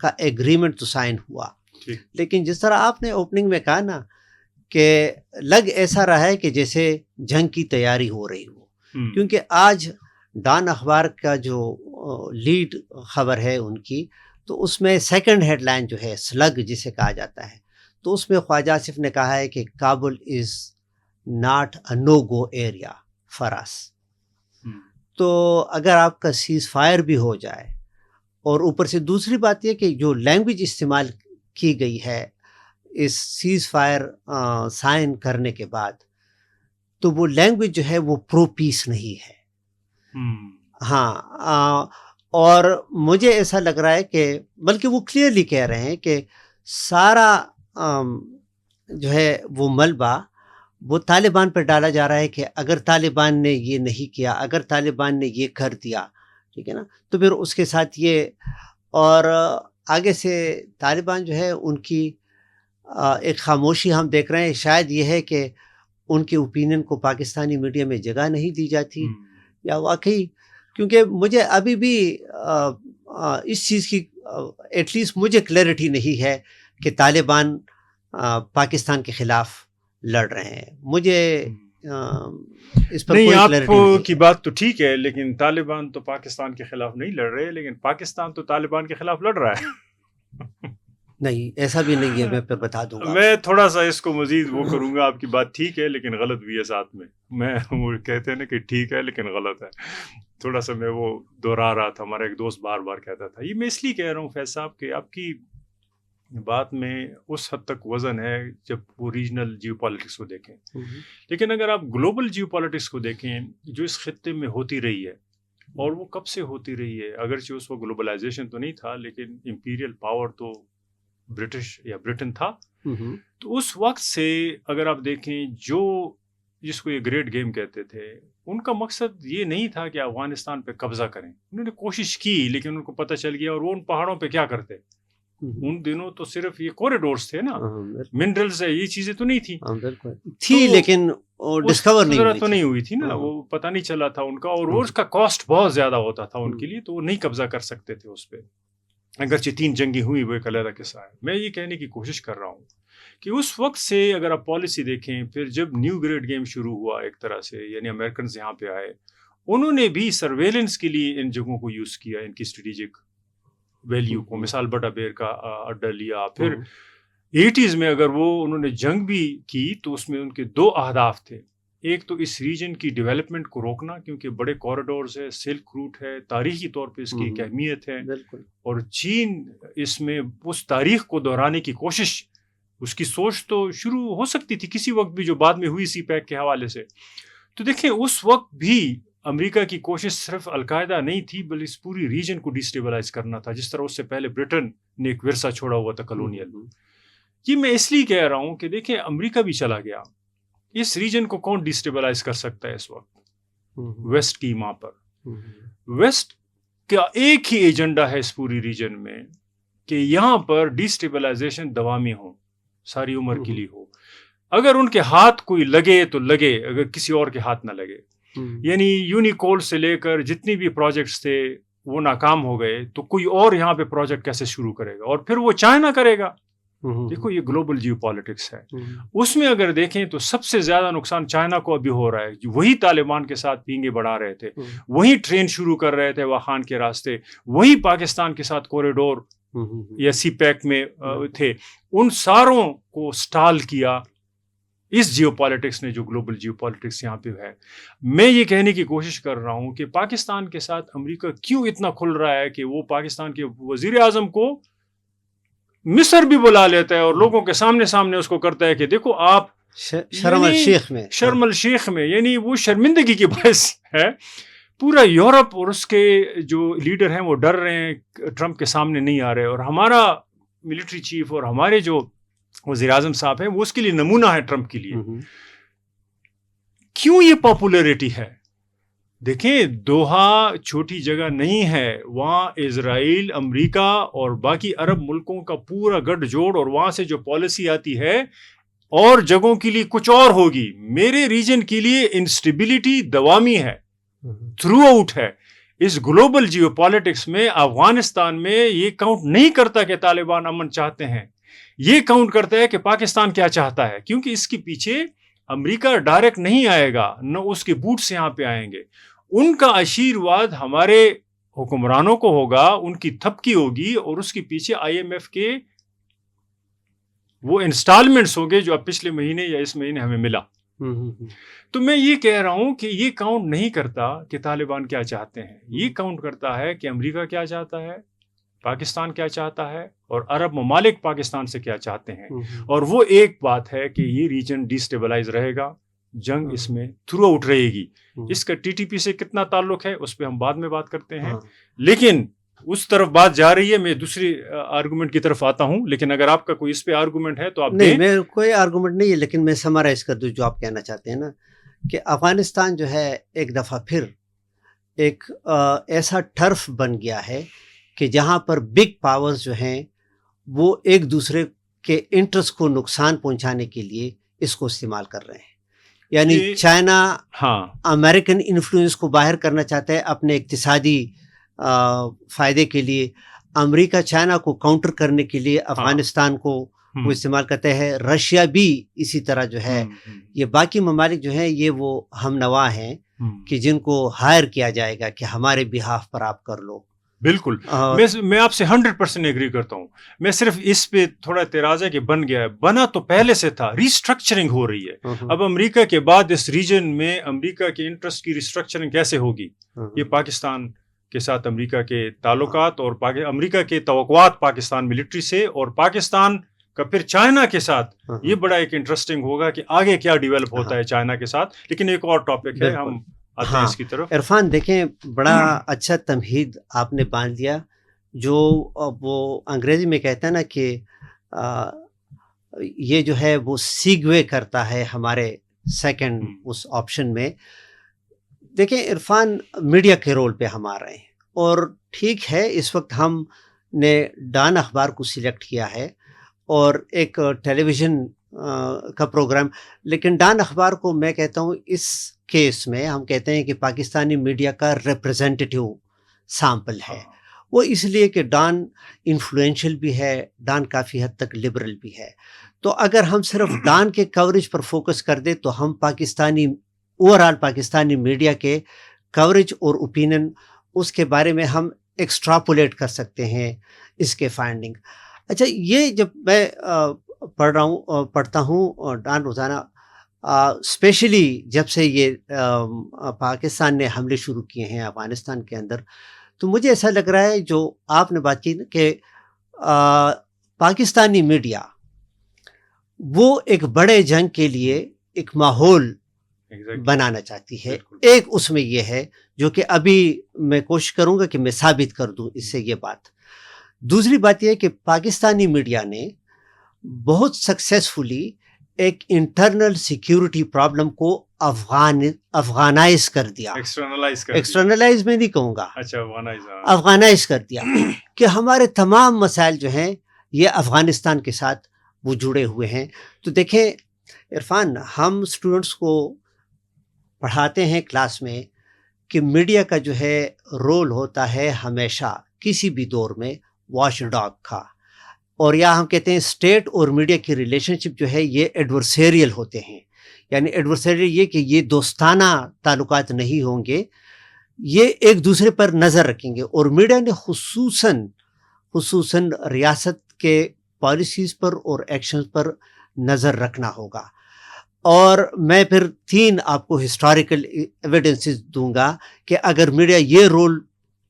کا ایگریمنٹ تو سائن ہوا، لیکن جس طرح آپ نے اوپننگ میں کہا نا کہ لگ ایسا رہا ہے کہ جیسے جنگ کی تیاری ہو رہی ہو، کیونکہ آج ڈان اخبار کا جو لیڈ خبر ہے ان کی، تو اس میں سیکنڈ ہیڈ لائن جو ہے سلگ جسے کہا جاتا ہے، تو اس میں خواجہ آصف نے کہا ہے کہ Kabul is not a no go area for us. تو اگر آپ کا سیز فائر بھی ہو جائے، اور اوپر سے دوسری بات یہ کہ جو لینگویج استعمال کی گئی ہے اس سیز فائر سائن کرنے کے بعد، تو وہ لینگویج جو ہے وہ پرو پیس نہیں ہے. ہاں، اور مجھے ایسا لگ رہا ہے کہ بلکہ وہ کلیئرلی کہہ رہے ہیں کہ سارا جو ہے وہ ملبہ وہ طالبان پر ڈالا جا رہا ہے کہ اگر طالبان نے یہ نہیں کیا، اگر طالبان نے یہ کر دیا، ٹھیک ہے نا، تو پھر اس کے ساتھ یہ، اور آگے سے طالبان جو ہے ان کی ایک خاموشی ہم دیکھ رہے ہیں. شاید یہ ہے کہ ان کے اوپینین کو پاکستانی میڈیا میں جگہ نہیں دی جاتی، یا واقعی، کیونکہ مجھے ابھی بھی اس چیز کی ایٹ لیسٹ مجھے کلیئرٹی نہیں ہے کہ طالبان پاکستان کے خلاف لڑ رہے ہیں. مجھے اس پر نہیں، کوئی آپ کلیئرٹی نہیں کی بات تو ٹھیک ہے، لیکن طالبان تو پاکستان کے خلاف نہیں لڑ رہے، لیکن پاکستان تو طالبان کے خلاف لڑ رہا ہے. نہیں، ایسا بھی نہیں ہے. میں پھر بتا دوں گا. میں تھوڑا سا اس کو مزید وہ کروں گا. آپ کی بات ٹھیک ہے لیکن غلط بھی ہے ساتھ میں. وہ کہتے ہیں نا کہ ٹھیک ہے لیکن غلط ہے، تھوڑا سا میں وہ دہرا رہا تھا. ہمارا ایک دوست بار بار کہتا تھا. یہ میں اس لیے کہہ رہا ہوں فیض صاحب کہ آپ کی بات میں اس حد تک وزن ہے جب وہ ریجنل جیو پالیٹکس کو دیکھیں، لیکن اگر آپ گلوبل جیو پالیٹکس کو دیکھیں جو اس خطے میں ہوتی رہی ہے، اور وہ کب سے ہوتی رہی ہے، اگرچہ اس وقت گلوبلائزیشن تو نہیں تھا لیکن امپیریل پاور تو برٹش یا برٹن تھا، تو اس وقت سے اگر آپ دیکھیں جو جس کو یہ گریٹ گیم کہتے تھے، ان کا مقصد یہ نہیں تھا کہ افغانستان پہ قبضہ کریں. انہوں نے کوشش کی لیکن ان کو پتہ چل گیا. اور وہ ان پہاڑوں پہ کیا کرتے، ان دنوں تو صرف یہ کوریڈورز تھے نا، منرلز ہے، یہ چیزیں تو نہیں تھی لیکن ڈسکور نہیں ہوئی تھی نا، وہ پتہ نہیں چلا تھا ان کا، اور وہ اس کا کاسٹ بہت زیادہ ہوتا تھا ان کے لیے، تو وہ نہیں قبضہ کر سکتے تھے اس پہ. اگرچہ 3 جنگیں ہوئی، وہ ایک علیحدہ قصہ ہے. میں یہ کہنے کی کوشش کر رہا ہوں کہ اس وقت سے اگر آپ پالیسی دیکھیں، پھر جب نیو گریڈ گیم شروع ہوا ایک طرح سے، یعنی امریکنز یہاں پہ آئے، انہوں نے بھی سرویلنس کے لیے ان جگہوں کو یوز کیا، ان کی اسٹریٹجک ویلیو کو. مثال بٹا بیر کا اڈا لیا. پھر 80s میں اگر وہ انہوں نے جنگ بھی کی تو اس میں ان کے 2 اہداف تھے. ایک تو اس ریجن کی ڈیولپمنٹ کو روکنا، کیونکہ بڑے کوریڈورز ہے، سلک روٹ ہے، تاریخی طور پہ اس کی ایک اہمیت ہے، اور چین اس میں اس تاریخ کو دہرانے کی کوشش، اس کی سوچ تو شروع ہو سکتی تھی کسی وقت بھی، جو بعد میں ہوئی سی پیک کے حوالے سے. تو دیکھیں اس وقت بھی امریکہ کی کوشش صرف القاعدہ نہیں تھی بلکہ اس پوری ریجن کو ڈیسٹیبلائز کرنا تھا، جس طرح اس سے پہلے برٹن نے ایک ورثہ چھوڑا ہوا تھا کالونیل. یہ میں اس لیے کہہ رہا ہوں کہ دیکھیں امریکہ بھی چلا گیا، اس ریجن کو کون ڈیسٹیبلائز کر سکتا ہے اس وقت؟ ویسٹ کی ماں پر. ویسٹ کا ایک ہی ایجنڈا ہے اس پوری ریجن میں کہ یہاں پر ڈیسٹیبلائزیشن دوامی ہو، ساری عمر کے لیے ہو. اگر ان کے ہاتھ کوئی لگے تو لگے، اگر کسی اور کے ہاتھ نہ لگے. یعنی یونیکول سے لے کر جتنی بھی پروجیکٹس تھے وہ ناکام ہو گئے، تو کوئی اور یہاں پہ پروجیکٹ کیسے شروع کرے گا؟ اور پھر وہ چائنا کرے گا. دیکھو یہ گلوبل جیو پالیٹکس ہے. اس میں اگر دیکھیں تو سب سے زیادہ نقصان چائنا کو ابھی ہو رہا ہے. وہی طالبان کے ساتھ پینگے بڑھا رہے تھے، وہی ٹرین شروع کر رہے تھے واخان کے راستے، وہی پاکستان کے ساتھ کوریڈور یا سی پیک میں تھے. ان ساروں کو سٹال کیا اس جیو پالیٹکس نے، جو گلوبل جیو پالیٹکس یہاں پہ ہے. میں یہ کہنے کی کوشش کر رہا ہوں کہ پاکستان کے ساتھ امریکہ کیوں اتنا کھل رہا ہے کہ وہ پاکستان کے وزیر اعظم کو مصر بھی بلا لیتا ہے اور لوگوں کے سامنے اس کو کرتا ہے کہ دیکھو آپ شرم الشیخ میں، یعنی وہ شرمندگی کی باعث ہے. پورا یورپ اور اس کے جو لیڈر ہیں وہ ڈر رہے ہیں، ٹرمپ کے سامنے نہیں آ رہے، اور ہمارا ملٹری چیف اور ہمارے جو وزیر اعظم صاحب ہیں وہ اس کے لیے نمونہ ہے ٹرمپ کے لیے. کیوں یہ پاپولیرٹی ہے؟ دیکھیں دوحہ چھوٹی جگہ نہیں ہے، وہاں اسرائیل، امریکہ اور باقی عرب ملکوں کا پورا گٹھ جوڑ، اور وہاں سے جو پالیسی آتی ہے اور جگہوں کے لیے کچھ اور ہوگی. میرے ریجن کے لیے انسٹیبلٹی دوامی ہے، تھرو آؤٹ ہے. اس گلوبل جیو پالیٹکس میں افغانستان میں یہ کاؤنٹ نہیں کرتا کہ طالبان امن چاہتے ہیں، یہ کاؤنٹ کرتا ہے کہ پاکستان کیا چاہتا ہے، کیونکہ اس کے پیچھے امریکہ ڈائریکٹ نہیں آئے گا، نہ اس کے بوٹس یہاں پہ آئیں گے. ان کا آشیرواد ہمارے حکمرانوں کو ہوگا، ان کی تھپکی ہوگی، اور اس کے پیچھے IMF کے وہ انسٹالمنٹس ہوں گے جو اب پچھلے مہینے یا اس مہینے ہمیں ملا. تو میں یہ کہہ رہا ہوں کہ یہ کاؤنٹ نہیں کرتا کہ طالبان کیا چاہتے ہیں، یہ کاؤنٹ کرتا ہے کہ امریکہ کیا چاہتا ہے، پاکستان کیا چاہتا ہے، اور عرب ممالک پاکستان سے کیا چاہتے ہیں. اور وہ ایک بات ہے کہ یہ ریجن ڈیسٹیبلائز رہے گا، جنگ اس میں تھرو آؤٹ رہے گی. اس کا TTP سے کتنا تعلق ہے اس پہ ہم بعد میں بات کرتے ہیں، لیکن اس طرف بات جا رہی ہے. میں دوسری آرگومنٹ کی طرف آتا ہوں، لیکن اگر آپ کا کوئی اس پہ آرگومنٹ ہے تو آپ نہیں. میں کوئی آرگومنٹ نہیں ہے، لیکن میں سمرائز کر دوں جو آپ کہنا چاہتے ہیں نا، کہ افغانستان جو ہے ایک دفعہ پھر ایک ایسا ٹرف بن گیا ہے کہ جہاں پر بگ پاورز جو ہیں وہ ایک دوسرے کے انٹرسٹ کو نقصان پہنچانے کے لیے اس کو استعمال کر رہے ہیں. یعنی چائنا امریکن انفلوئنس کو باہر کرنا چاہتا ہے اپنے اقتصادی فائدے کے لیے، امریکہ چائنا کو کاؤنٹر کرنے کے لیے افغانستان کو وہ استعمال کرتے ہیں. رشیا بھی اسی طرح جو ہے، یہ باقی ممالک جو ہیں یہ وہ ہم نوا ہیں کہ جن کو ہائر کیا جائے گا کہ ہمارے بہاف پر آپ کر لو. بالکل، میں آپ سے 100% ایگری کرتا ہوں. میں صرف اس پہ تھوڑا اعتراض ہے کہ بن گیا ہے، بنا تو پہلے سے تھا. ریسٹرکچرنگ ہو رئی ہے اب امریکہ کے بعد اس ریجن میں. امریکہ کے انٹرسٹ کی ریسٹرکچرنگ کیسے ہوگی؟ یہ پاکستان کے ساتھ امریکہ کے تعلقات اور امریکہ کے توقعات پاکستان ملٹری سے، اور پاکستان کا پھر چائنا کے ساتھ یہ بڑا ایک انٹرسٹنگ ہوگا کہ آگے کیا ڈیولپ ہوتا ہے چائنا کے ساتھ. لیکن ایک اور ٹاپک ہے، ہم آتے ہیں اس کی طرف. عرفان دیکھیں، بڑا اچھا تمہید آپ نے باندھ دیا. جو وہ انگریزی میں کہتا ہے نا کہ یہ جو ہے وہ سیگوے کرتا ہے ہمارے سیکنڈ اس آپشن میں. دیکھیں عرفان، میڈیا کے رول پہ ہم آ رہے ہیں، اور ٹھیک ہے اس وقت ہم نے ڈان اخبار کو سلیکٹ کیا ہے اور ایک ٹیلی ویژن کا پروگرام، لیکن ڈان اخبار کو میں کہتا ہوں اس کیس میں ہم کہتے ہیں کہ پاکستانی میڈیا کا ریپرزینٹیٹیو سیمپل ہے. وہ اس لیے کہ ڈان انفلوئنشل بھی ہے، ڈان کافی حد تک لبرل بھی ہے. تو اگر ہم صرف ڈان کے کوریج پر فوکس کر دیں تو ہم پاکستانی میڈیا کے کوریج اور اوپینین اس کے بارے میں ہم ایکسٹراپولیٹ کر سکتے ہیں اس کے فائنڈنگ. اچھا، یہ جب میں پڑھتا ہوں ڈان روزانہ، اسپیشلی جب سے یہ پاکستان نے حملے شروع کیے ہیں افغانستان کے اندر، تو مجھے ایسا لگ رہا ہے جو آپ نے بات کی نا کہ پاکستانی میڈیا وہ ایک بڑے جنگ کے لیے ایک ماحول بنانا چاہتی ہے. ایک اس میں یہ ہے جو کہ ابھی میں کوشش کروں گا کہ میں ثابت کر دوں اس سے یہ بات. دوسری بات یہ ہے کہ پاکستانی میڈیا نے بہت سکسیسفلی ایک انٹرنل سیکیورٹی پرابلم کو افغانائز کر دیا. ایکسٹرنلائز میں نہیں کہوں گا، افغانائز کر دیا کہ ہمارے تمام مسائل جو ہیں یہ افغانستان کے ساتھ وہ جڑے ہوئے ہیں. تو دیکھیں عرفان، ہم اسٹوڈنٹس کو پڑھاتے ہیں کلاس میں کہ میڈیا کا جو ہے رول ہوتا ہے ہمیشہ کسی بھی دور میں واچ ڈاگ کا، اور یا ہم کہتے ہیں اسٹیٹ اور میڈیا کی ریلیشن شپ جو ہے یہ ایڈورسیریل ہوتے ہیں. یعنی ایڈورسیریل یہ کہ یہ دوستانہ تعلقات نہیں ہوں گے، یہ ایک دوسرے پر نظر رکھیں گے. اور میڈیا نے خصوصاً ریاست کے پالیسیز پر اور ایکشنز پر نظر رکھنا ہوگا. اور میں پھر 3 آپ کو ہسٹوریکل ایویڈنسز دوں گا کہ اگر میڈیا یہ رول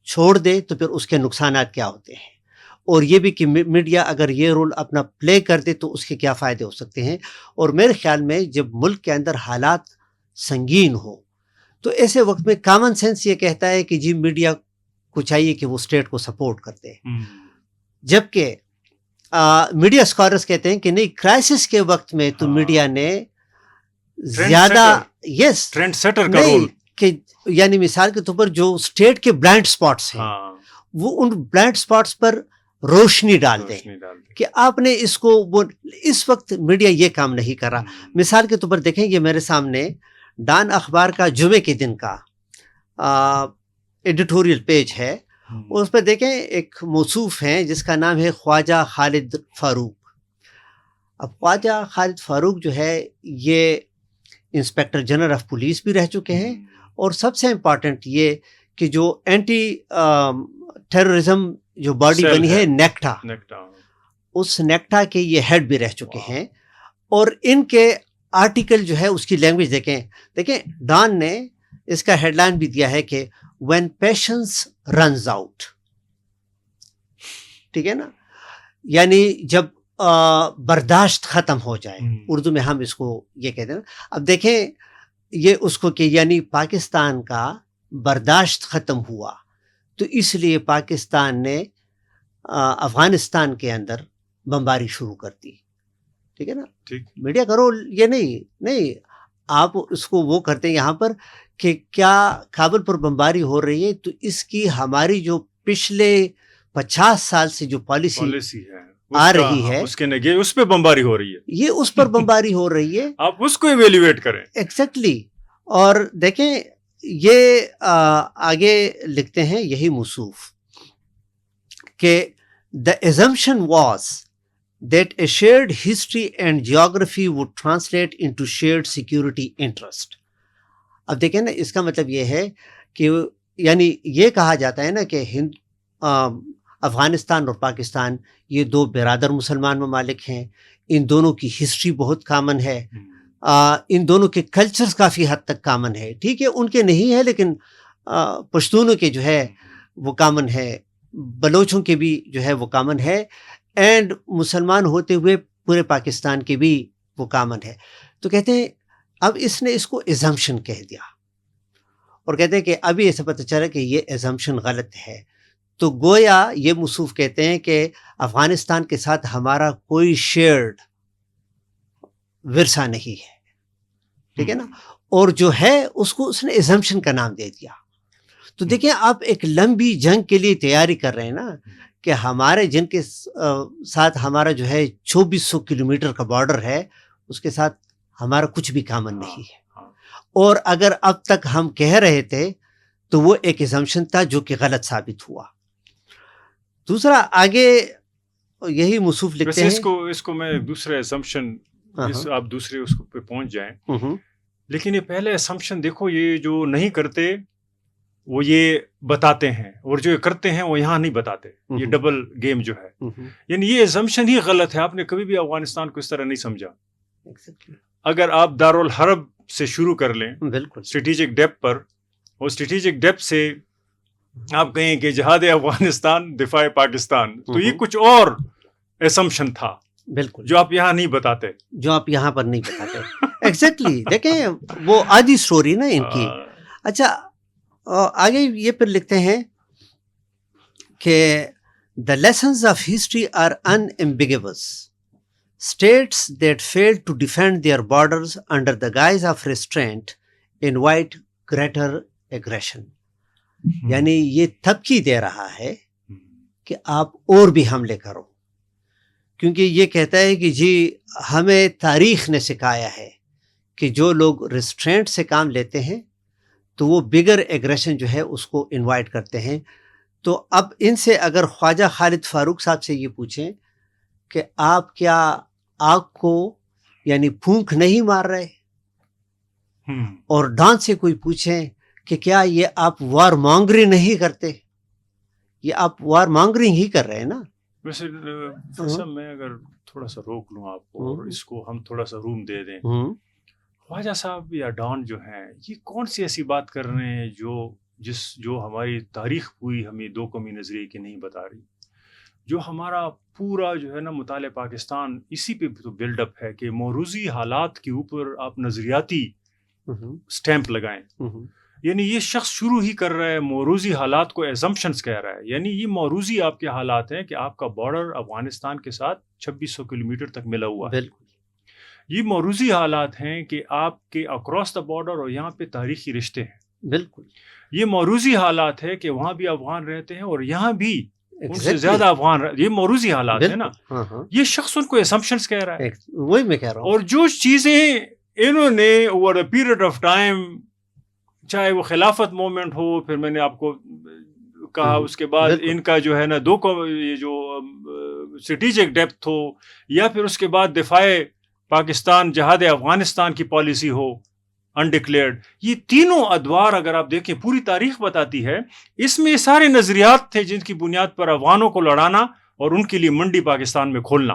چھوڑ دے تو پھر اس کے نقصانات کیا ہوتے ہیں، اور یہ بھی کہ میڈیا اگر یہ رول اپنا پلے کر دے تو اس کے کیا فائدے ہو سکتے ہیں. اور میرے خیال میں جب ملک کے اندر حالات سنگین ہو تو ایسے وقت میں کامن سینس یہ کہتا ہے کہ جی میڈیا کو چاہیے کہ وہ اسٹیٹ کو سپورٹ کرتے، جبکہ میڈیا اسکالرز کہتے ہیں کہ نہیں، کرائسس کے وقت میں تو میڈیا نے زیادہ ٹرینڈ سیٹر کا رول، کہ یعنی مثال کے طور پر جو اسٹیٹ کے بلائنڈ سپاٹس ہیں وہ ان بلائنڈ سپاٹس پر روشنی ڈال دیں کہ آپ نے اس کو، وہ اس وقت میڈیا یہ کام نہیں کر رہا. مثال کے طور پر دیکھیں، یہ میرے سامنے ڈان اخبار کا جمعے کے دن کا ایڈیٹوریل پیج ہے، اس پہ دیکھیں ایک موصوف ہیں جس کا نام ہے خواجہ خالد فاروق. اب خواجہ خالد فاروق جو ہے یہ انسپیکٹر جنرل آف پولیس بھی رہ چکے ہیں، اور سب سے امپورٹنٹ یہ کہ جو اینٹی ٹیررزم جو باڈی بنی ہے نیکٹا، اس نیکٹا کے یہ ہیڈ بھی رہ چکے ہیں. اور ان کے آرٹیکل جو ہے اس کی لینگویج دیکھیں ڈان نے اس کا ہیڈ لائن بھی دیا ہے کہ when patience runs out، ٹھیک ہے نا، یعنی جب برداشت ختم ہو جائے، اردو میں ہم اس کو یہ کہتے ہیں. اب دیکھیں یہ اس کو کہ یعنی پاکستان کا برداشت ختم ہوا، تو اس لیے پاکستان نے افغانستان کے اندر بمباری شروع کر دی. ٹھیک ہے نا، میڈیا کرو یہ نہیں آپ اس کو وہ کرتے ہیں یہاں پر کہ کیا کابل پر بمباری ہو رہی ہے، تو اس کی ہماری جو پچھلے 50 سال سے جو پالیسی ہے آ رہی ہے اس پہ بمباری ہو رہی ہے، یہ اس پر بمباری ہو رہی ہے. آپ اس کو ایویلیویٹ کریں. ایگزیکٹلی. اور دیکھیں یہ آگے لکھتے ہیں یہی موصوف کہ the assumption was that a shared history and geography would translate into shared security interest. اب دیکھیں نا، اس کا مطلب یہ ہے کہ یعنی یہ کہا جاتا ہے نا کہ افغانستان اور پاکستان یہ دو برادر مسلمان ممالک ہیں، ان دونوں کی ہسٹری بہت کامن ہے، ان دونوں کے کلچرز کافی حد تک کامن ہے. ٹھیک ہے ان کے نہیں ہے لیکن پشتونوں کے جو ہے وہ کامن ہے، بلوچوں کے بھی جو ہے وہ کامن ہے، اینڈ مسلمان ہوتے ہوئے پورے پاکستان کے بھی وہ کامن ہے. تو کہتے ہیں اب اس نے اس کو ایزمپشن کہہ دیا، اور کہتے ہیں کہ ابھی ایسا پتہ چلا کہ یہ ایزمپشن غلط ہے. تو گویا یہ موصوف کہتے ہیں کہ افغانستان کے ساتھ ہمارا کوئی شیئرڈ ورثہ نہیں ہے. ٹھیک ہے نا، اور جو ہے اس کو اس نے ایزمپشن کا نام دے دیا. تو دیکھیں آپ ایک لمبی جنگ کے لیے تیاری کر رہے ہیں نا، کہ ہمارے جن کے ساتھ ہمارا جو ہے 2400 کلومیٹر کا بارڈر ہے، اس کے ساتھ ہمارا کچھ بھی کامن نہیں ہے. اور اگر اب تک ہم کہہ رہے تھے تو وہ ایک ایزمپشن تھا جو کہ غلط ثابت ہوا. دوسرا آگے یہی موصوف لکھتے ہیں، اس کو میں دوسرا ایزمپشن، آپ دوسرے اس پہ پہنچ جائیں، لیکن یہ پہلے ایزمپشن دیکھو، یہ جو نہیں کرتے وہ یہ بتاتے ہیں، اور جو کرتے ہیں وہ یہاں نہیں بتاتے. یہ ڈبل گیم جو ہے، یعنی یہ ایزمپشن ہی غلط ہے. آپ نے کبھی بھی افغانستان کو اس طرح نہیں سمجھا. اگر آپ دارالحرب سے شروع کر لیں اسٹریٹجک ڈیپ پر، اور اسٹریٹجک ڈیپ سے آپ کہیں کہ جہاد افغانستان دفاع پاکستان، تو یہ کچھ اور ایزمپشن تھا بالکل جو آپ یہاں نہیں بتاتے، جو آپ یہاں پر نہیں بتاتے. ایگزیکٹلی. دیکھیں وہ آدھی سٹوری نا ان کی. اچھا آگے یہ پھر لکھتے ہیں کہ the lessons of history are unambiguous. States that failed to defend their borders under the guise of restraint invite greater aggression. یعنی یہ دھمکی دے رہا ہے کہ آپ اور بھی حملے کرو، کیونکہ یہ کہتا ہے کہ جی ہمیں تاریخ نے سکھایا ہے کہ جو لوگ ریسٹرینٹ سے کام لیتے ہیں تو وہ بگر ایگریشن جو ہے اس کو انوائٹ کرتے ہیں. تو اب ان سے اگر خواجہ خالد فاروق صاحب سے یہ پوچھیں کہ آپ کیا آگ کو یعنی پھونک نہیں مار رہے، اور ڈان سے کوئی پوچھیں کہ کیا یہ آپ وار مانگری نہیں کرتے، یہ آپ وار مانگری ہی کر رہے ہیں نا. ویسے میں اگر تھوڑا سا روک لوں آپ کو اور اس کو ہم تھوڑا سا روم دے دیں، خواجہ صاحب یا ڈان جو ہیں یہ کون سی ایسی بات کر رہے ہیں جو ہماری تاریخ پوری ہمیں دو قومی نظریے کی نہیں بتا رہی، جو ہمارا پورا جو ہے نا مطالعہ پاکستان اسی پہ تو بلڈ اپ ہے کہ موروثی حالات کے اوپر آپ نظریاتی سٹیمپ لگائیں. یعنی یہ شخص شروع ہی کر رہا ہے موروثی حالات کو ایزمپشنز کہہ رہا ہے. یعنی یہ موروثی آپ کے حالات ہیں کہ آپ کا بارڈر افغانستان کے ساتھ 2600 کلومیٹر تک ملا ہوا ہے. یہ موروثی حالات ہیں کہ آپ کے اکراس دا بارڈر اور یہاں پہ تاریخی رشتے ہیں. بالکل. یہ موروثی حالات ہے کہ وہاں بھی افغان رہتے ہیں اور یہاں بھی ان سے زیادہ افغان یہ موروثی حالات ہیں نا. یہ شخص ان کو ایزمپشنز کہہ رہا ہے. وہی میں کہہ رہا ہوں. اور جو چیزیں انہوں نے over a period of time چاہے وہ خلافت مومنٹ ہو، پھر میں نے آپ کو کہا اس کے بعد بالکل ان کا جو ہے نا یہ جو اسٹریٹجک ڈیپتھ ہو، یا پھر اس کے بعد دفاع پاکستان جہاد افغانستان کی پالیسی ہو انڈکلیئرڈ، یہ تینوں ادوار اگر آپ دیکھیں پوری تاریخ بتاتی ہے، اس میں یہ سارے نظریات تھے جن کی بنیاد پر افغانوں کو لڑانا اور ان کے لیے منڈی پاکستان میں کھولنا.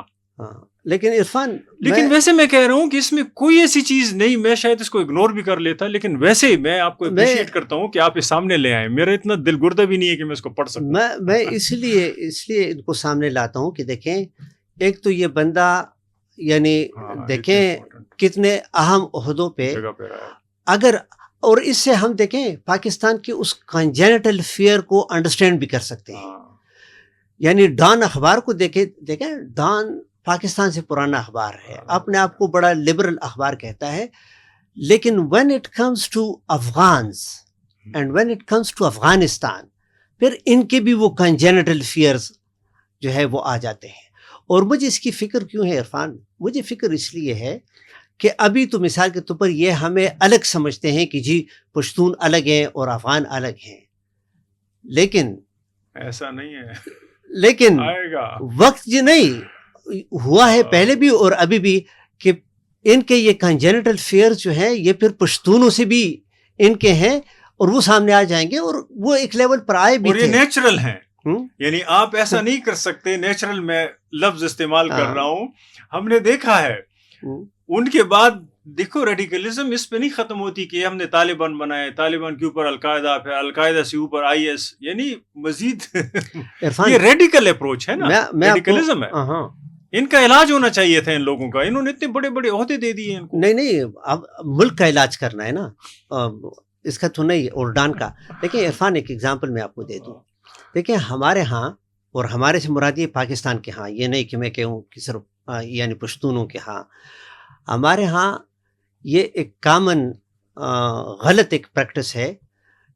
لیکن عرفان، لیکن ویسے میں کہہ رہا ہوں کہ اس میں کوئی ایسی چیز نہیں، میں شاید اس کو اگنور بھی کر لیتا، لیکن ویسے ہی میں آپ کو اپریشیٹ کرتا ہوں کہ آپ اس سامنے لے آئیں. میرا اتنا دل گردہ بھی نہیں ہے کہ میں اس کو پڑھ سکوں. میں اس لیے ان کو سامنے لاتا ہوں کہ دیکھیں، ایک تو یہ بندہ یعنی دیکھیں کتنے اہم عہدوں پہ اگر، اور اس سے ہم دیکھیں پاکستان کی اس کنجینٹل فیئر کو انڈرسٹینڈ بھی کر سکتے ہیں. یعنی ڈان اخبار کو دیکھیں، ڈان پاکستان سے پرانا اخبار ہے، اپنے آپ کو بڑا لبرل اخبار کہتا ہے، لیکن when it comes to افغانز and when it comes to Afghanistan, پھر ان کے بھی وہ کنجینٹل فیئرز جو ہے وہ آ جاتے ہیں. اور مجھے اس کی فکر کیوں ہے عرفان؟ مجھے فکر اس لیے ہے کہ ابھی تو مثال کے طور پر یہ ہمیں الگ سمجھتے ہیں کہ جی پشتون الگ ہیں اور افغان الگ ہیں، لیکن ایسا نہیں ہے. لیکن آئے گا وقت جی نہیں ہوا ہے پہلے بھی اور ابھی بھی کہ ان کے یہ کنجینٹل فیئر جو ہیں یہ پھر پشتونوں سے بھی ان کے ہیں اور وہ سامنے آ جائیں گے، اور وہ ایک لیول پر آئے بھی اور یہ تھے. نیچرل ہیں، یعنی آپ ایسا نہیں کر سکتے. نیچرل میں لفظ استعمال کر رہا ہوں. ہم نے دیکھا ہے ان کے بعد، دیکھو ریڈیکلزم اس پہ نہیں ختم ہوتی کہ ہم نے طالبان بنائے، طالبان کے اوپر القاعدہ، پھر القاعدہ سے اوپر IS، یعنی مزید یہ ریڈیکل اپروچ ہے نا، ریڈیکلزم ہے. ان کا علاج ہونا چاہیے تھا ان لوگوں کا، انہوں نے اتنے بڑے بڑے عہدے دے دیے ان کو. نہیں اب ملک کا علاج کرنا ہے نا، اس کا تو نہیں، اور ڈان کا. دیکھیں عرفان، ایک ایگزامپل میں آپ کو دے دوں. دیکھیں ہمارے ہاں، اور ہمارے سے مراد یہ پاکستان کے ہاں، یہ نہیں کہ میں کہوں کہ صرف یعنی پشتونوں کے ہاں، ہمارے ہاں یہ ایک کامن غلط ایک پریکٹس ہے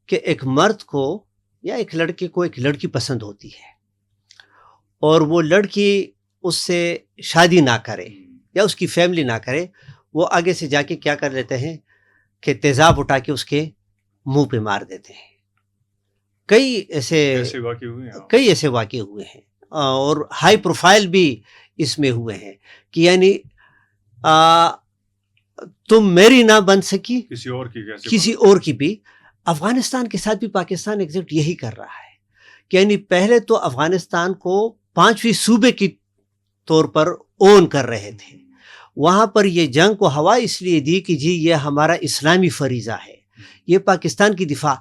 کہ ایک مرد کو یا ایک لڑکے کو ایک لڑکی پسند ہوتی ہے، اور وہ لڑکی اس سے شادی نہ کرے یا اس کی فیملی نہ کرے، وہ آگے سے جا کے کیا کر لیتے ہیں کہ تیزاب اٹھا کے اس کے منہ پہ مار دیتے ہیں. کئی ایسے واقع ہوئے ہیں، اور ہائی پروفائل بھی اس میں ہوئے ہیں کہ یعنی تم میری نہ بن سکی کسی اور کی بھی. افغانستان کے ساتھ بھی پاکستان ایگزیکٹ یہی کر رہا ہے کہ یعنی پہلے تو افغانستان کو 5ویں صوبے کی طور پر اون کر رہے تھے. وہاں پر یہ جنگ کو ہوا اس لیے دی کہ جی یہ ہمارا اسلامی فریضہ ہے، یہ پاکستان کی دفاع.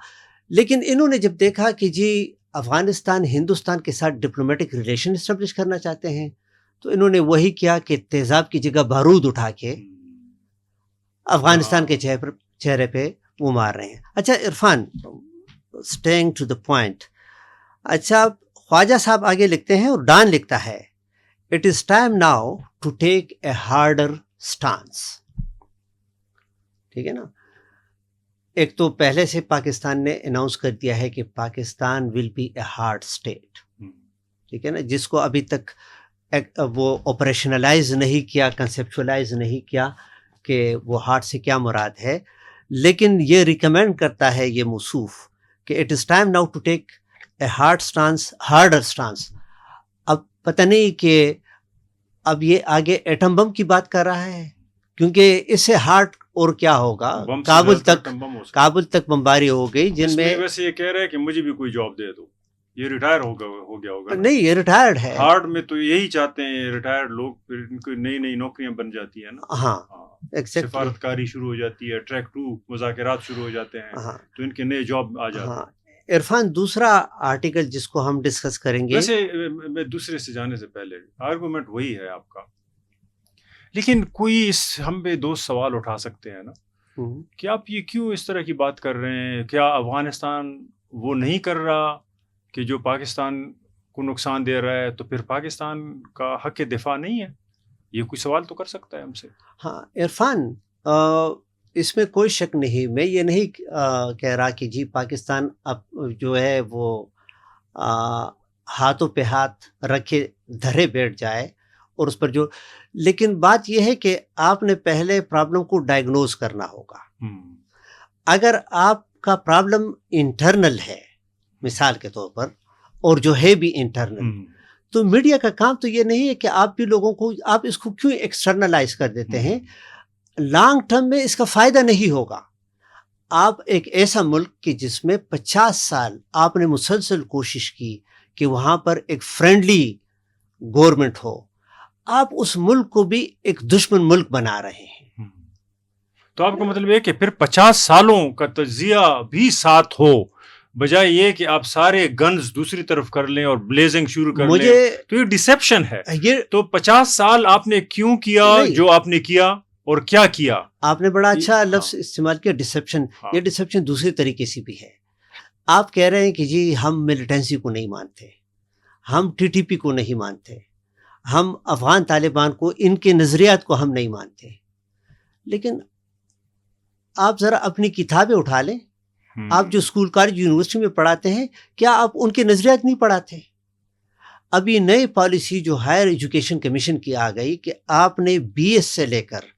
لیکن انہوں نے جب دیکھا کہ جی افغانستان ہندوستان کے ساتھ ڈپلومیٹک ریلیشن اسٹیبلش کرنا چاہتے ہیں، تو انہوں نے وہی کیا کہ تیزاب کی جگہ بارود اٹھا کے افغانستان کے چہرے پہ وہ مار رہے ہیں. اچھا Irfan, staying to the point, اچھا خواجہ صاحب آگے لکھتے ہیں اور ڈان لکھتا ہے It is time now to take a harder stance. ٹھیک ہے نا. ایک تو پہلے سے پاکستان نے اناؤنس کر دیا ہے کہ Pakistan will be a hard state. ٹھیک ہے نا، جس کو ابھی تک وہ آپریشنلائز نہیں کیا، کنسیپچولائز نہیں کیا کہ وہ ہارڈ سے کیا مراد ہے، لیکن یہ ریکمینڈ کرتا ہے یہ موصوف کہ it is time now to take a harder stance. اب پتہ نہیں کہ اب یہ آگے ایٹم بم کی بات کر رہا ہے، کیونکہ اس سے ہارڈ اور کیا ہوگا، کابل تک بمباری ہو گئی، جن میں ویسے یہ کہہ رہے ہیں کہ مجھے بھی کوئی جاب دے دو. یہ ریٹائر ہو گیا ہوگا. نہیں، یہ ریٹائرڈ ہے. ہارڈ میں تو یہی چاہتے ہیں ریٹائرڈ لوگ، پھر ان کو نئی نوکریاں بن جاتی ہیں نا. ہاں، سفارتکاری شروع ہو جاتی ہے، ٹریک 2 مذاکرات شروع ہو جاتے ہیں، تو ان کے نئے جاب آ جاتے ہیں. عرفان، دوسرا آرٹیکل جس کو ہم ڈسکس کریں گے، ویسے میں دوسرے سے جانے سے پہلے آرگومنٹ وہی ہے آپ کا، لیکن کوئی ہم پہ 2 سوال اٹھا سکتے ہیں نا کہ آپ یہ کیوں اس طرح کی بات کر رہے ہیں؟ کیا افغانستان وہ نہیں کر رہا کہ جو پاکستان کو نقصان دے رہا ہے، تو پھر پاکستان کا حق دفاع نہیں ہے؟ یہ کوئی سوال تو کر سکتا ہے ہم سے. ہاں عرفان، اس میں کوئی شک نہیں. میں یہ نہیں کہہ رہا کہ جی پاکستان اب جو ہے وہ ہاتھوں پہ ہاتھ رکھے دھرے بیٹھ جائے اور اس پر جو، لیکن بات یہ ہے کہ آپ نے پہلے پرابلم کو ڈائگنوز کرنا ہوگا. اگر آپ کا پرابلم انٹرنل ہے مثال کے طور پر اور جو ہے بھی انٹرنل، تو میڈیا کا کام تو یہ نہیں ہے کہ آپ بھی لوگوں کو آپ اس کو کیوں ایکسٹرنلائز کر دیتے ہیں. لانگ ٹرم میں اس کا فائدہ نہیں ہوگا. آپ ایک ایسا ملک کہ جس میں 50 سال آپ نے مسلسل کوشش کی کہ وہاں پر ایک فرینڈلی گورنمنٹ ہو، آپ اس ملک کو بھی ایک دشمن ملک بنا رہے ہیں. تو آپ کا مطلب یہ کہ پھر 50 سالوں کا تجزیہ بھی ساتھ ہو، بجائے یہ کہ آپ سارے گنز دوسری طرف کر لیں اور بلیزنگ شروع کر لیں، تو یہ ڈیسیپشن ہے. تو 50 سال آپ نے کیوں کیا جو آپ نے کیا اور کیا کیا؟ آپ نے بڑا اچھا لفظ استعمال کیا، ڈیسیپشن. یہ ڈیسیپشن دوسرے طریقے سے بھی ہے. آپ کہہ رہے ہیں کہ جی ہم ملیٹنسی کو نہیں مانتے، ہم ٹی ٹی پی کو نہیں مانتے، ہم افغان طالبان کو ان کے نظریات کو ہم نہیں مانتے. لیکن آپ ذرا اپنی کتابیں اٹھا لیں، آپ جو اسکول کالج یونیورسٹی میں پڑھاتے ہیں، کیا آپ ان کے نظریات نہیں پڑھاتے؟ ابھی نئی پالیسی جو ہائر ایجوکیشن کمیشن کی آ گئی کہ آپ نے بی ایس سے لے کر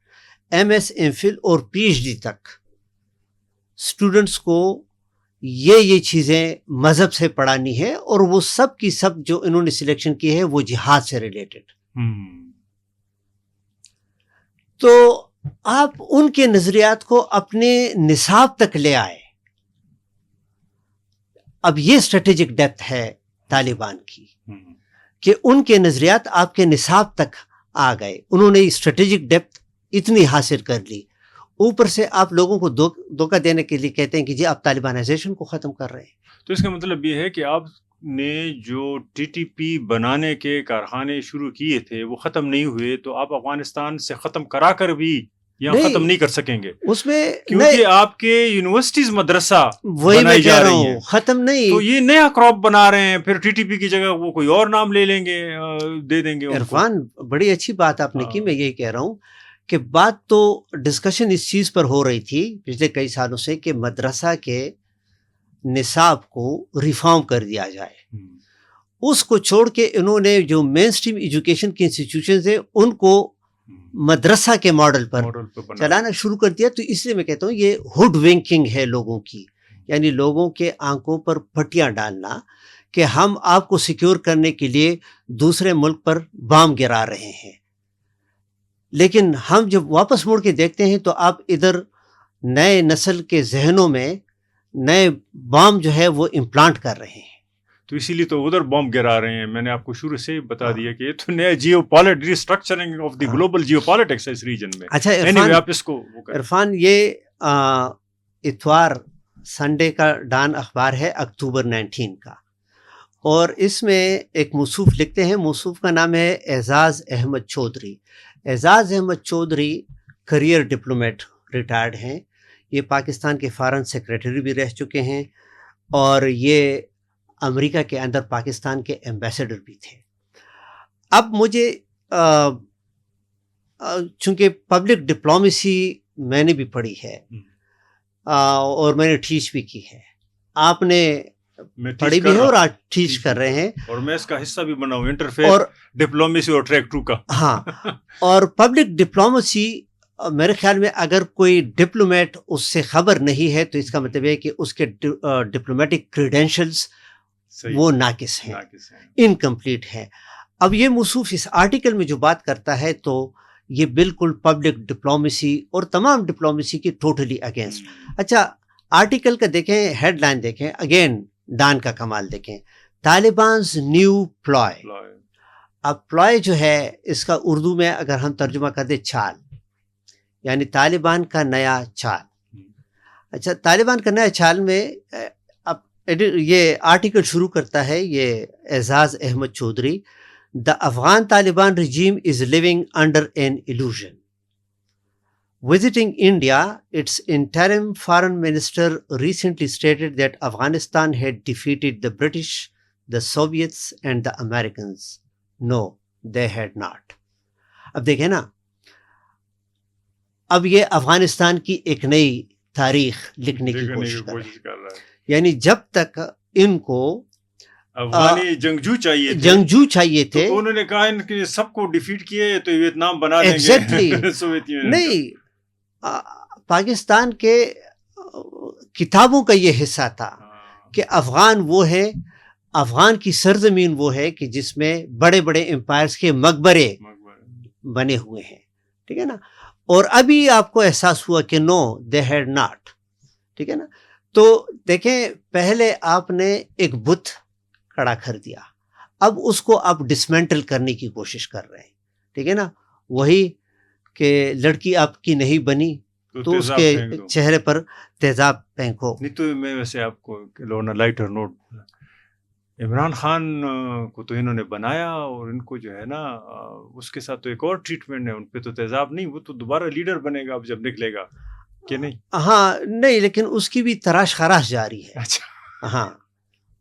ایم ایس، ایم فل اور پی ایچ ڈی تک اسٹوڈنٹس کو یہ چیزیں مذہب سے پڑھانی ہے، اور وہ سب کی سب جو انہوں نے سلیکشن کی ہے وہ جہاد سے ریلیٹڈ. تو آپ ان کے نظریات کو اپنے نصاب تک لے آئے. اب یہ اسٹریٹجک ڈیپتھ ہے طالبان کی کہ ان کے نظریات آپ کے نصاب تک آ گئے، انہوں نے اسٹریٹجک ڈیپتھ اتنی حاصل کر لی. اوپر سے آپ لوگوں کو دھوکہ دینے کے لیے کہتے ہیں کہ جی آپ طالبانائزیشن کو ختم کر رہے ہیں. تو اس کا مطلب یہ ہے کہ آپ نے جو ٹی ٹی پی بنانے کے کارخانے شروع کیے تھے وہ ختم نہیں ہوئے، تو آپ افغانستان سے ختم کرا کر بھی یہاں ختم نہیں کر سکیں گے اس میں، کیونکہ آپ کے یونیورسٹیز مدرسہ وہی میں کہہ رہا ہوں ختم نہیں. تو یہ نیا کراپ بنا رہے ہیں، پھر ٹی ٹی پی کی جگہ وہ کوئی اور نام لے لیں گے، دے دیں گے. عرفان بڑی اچھی بات آپ نے کی. میں یہی کہہ رہا ہوں کہ بات تو ڈسکشن اس چیز پر ہو رہی تھی پچھلے کئی سالوں سے کہ مدرسہ کے نصاب کو ریفارم کر دیا جائے. اس کو چھوڑ کے انہوں نے جو مین اسٹریم ایجوکیشن کی انسٹیٹیوشنز ہیں ان کو مدرسہ کے ماڈل پر چلانا شروع کر دیا. تو اس لیے میں کہتا ہوں یہ ہوڈ ونکنگ ہے لوگوں کی، یعنی لوگوں کے آنکھوں پر پٹیاں ڈالنا کہ ہم آپ کو سیکیور کرنے کے لیے دوسرے ملک پر بام گرا رہے ہیں. لیکن ہم جب واپس مڑ کے دیکھتے ہیں تو آپ ادھر نئے نسل کے ذہنوں میں نئے بام جو ہے وہ امپلانٹ کر رہے ہیں. تو اسی لیے تو ادھر بم گرا رہے ہیں. میں نے آپ کو شروع سے بتا دیا کہ یہ تو نیا geopolitic restructuring of the global geopolitics ہے اس ریجن میں. اچھا عرفان، یہ اتوار سنڈے کا ڈان اخبار ہے اکتوبر 19 کا، اور اس میں ایک موصوف لکھتے ہیں. موصوف کا نام ہے اعزاز Ahmad Chaudhry. Aizaz Ahmad Chaudhry career diplomat retired ہیں. یہ پاکستان کے فارن سیکریٹری بھی رہ چکے ہیں، اور یہ امریکہ کے اندر پاکستان کے ایمبیسڈر بھی تھے. اب مجھے چونکہ پبلک ڈپلومیسی میں نے بھی پڑھی ہے اور میں نے ٹیچ بھی کی ہے، آپ نے پڑھی بھی ہے اور آج ٹیچ کر رہے ہیں، اور میں اس کا حصہ بھی بنا ہوں، انٹرفیس ڈپلومیسی اور ٹریک 2 کا. ہاں، اور پبلک ڈپلومیسی میرے خیال میں اگر کوئی ڈپلومیٹ اس سے خبر نہیں ہے تو اس کا مطلب ہے کہ اس کے ڈپلومیٹک کریڈینشلز وہ ناقص ہیں، انکمپلیٹ ہیں. اب یہ موصوف اس آرٹیکل میں جو بات کرتا ہے تو یہ بالکل پبلک ڈپلومیسی اور تمام ڈپلومیسی کی ٹوٹلی اگینسٹ. اچھا آرٹیکل کا دیکھیں، ہیڈ لائن دیکھیں، اگین ڈان کا کمال دیکھیں، طالبانز نیو پلوائے. اب پلوائے جو ہے اس کا اردو میں اگر ہم ترجمہ کر دیں چال، یعنی طالبان کا نیا چال. اچھا طالبان کا نیا چال میں یہ آرٹیکل شروع کرتا ہے یہ اعزاز Ahmad Chaudhry. The Afghan Taliban regime is living under an illusion. Visiting India, its interim foreign minister recently stated that Afghanistan had defeated the British, the Soviets and the Americans. No, they had not. اب دیکھیں نا، اب یہ افغانستان کی ایک نئی تاریخ لکھنے کی کوشش کر رہا ہے. یعنی جب تک ان کو افغانی جنگجو چاہیے تھے تو انہوں نے کہا ان کے سب کو ڈیفیٹ کیے تو ویتنام بنا لیں گے. نہیں، پاکستان کتابوں کا یہ حصہ تھا کہ افغان وہ ہے، افغان کی سرزمین وہ ہے کہ جس میں بڑے بڑے امپائرز کے مقبرے بنے ہوئے ہیں، ٹھیک ہے نا. اور ابھی آپ کو احساس ہوا کہ نو دے ہیڈ ناٹ، ٹھیک ہے نا. تو دیکھیں پہلے آپ نے ایک بت کھڑا کر دیا، اب اس کو آپ ڈسمینٹل کرنے کی کوشش کر رہے ہیں، ٹھیک ہے نا. وہی کہ لڑکی آپ کی نہیں بنی تو اس کے چہرے پر تیزاب پھینکو. نہیں تو میں ویسے آپ کو لونا لائٹر نوٹ، عمران خان کو تو انہوں نے بنایا اور ان کو جو ہے نا اس کے ساتھ تو ایک اور ٹریٹمنٹ ہے، ان پہ تو تیزاب نہیں، وہ تو دوبارہ لیڈر بنے گا اب جب نکلے گا کہ نہیں؟ ہاں نہیں، لیکن اس کی بھی تراش خراش جاری ہے. اچھا ہاں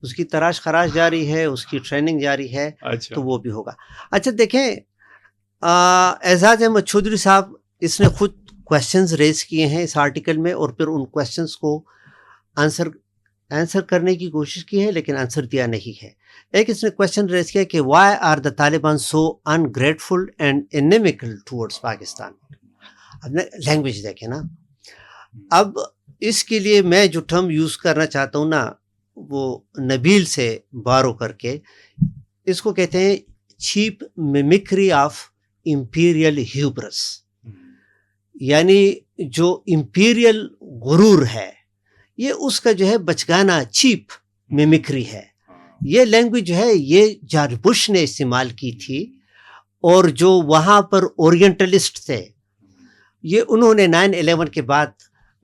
اس کی تراش خراش جاری ہے، اس کی ٹریننگ جاری ہے، تو وہ بھی ہوگا. اچھا دیکھیں اعزاز احمد چودھری صاحب اس نے خود کویسچنز ریز کیے ہیں اس آرٹیکل میں، اور پھر ان کویسچنز کو آنسر کرنے کی کوشش کی ہے لیکن آنسر دیا نہیں ہے. ایک اس نے کویسچن ریز کیا کہ why are the Taliban so ungrateful and inimical towards Pakistan. اب لینگویج دیکھیں نا، اب اس کے لیے میں جو ٹرم یوز کرنا چاہتا ہوں نا وہ نبیل سے بارو کر کے، اس کو کہتے ہیں چیپ میمکری آف امپیریل ہیوبرس. یعنی جو امپیریل غرور ہے یہ اس کا جو ہے بچگانا چیپ میمکری ہے. یہ لینگویج جو ہے یہ جارج بش نے استعمال کی تھی، اور جو وہاں پر اورینٹلسٹ تھے یہ انہوں نے 9/11 کے بعد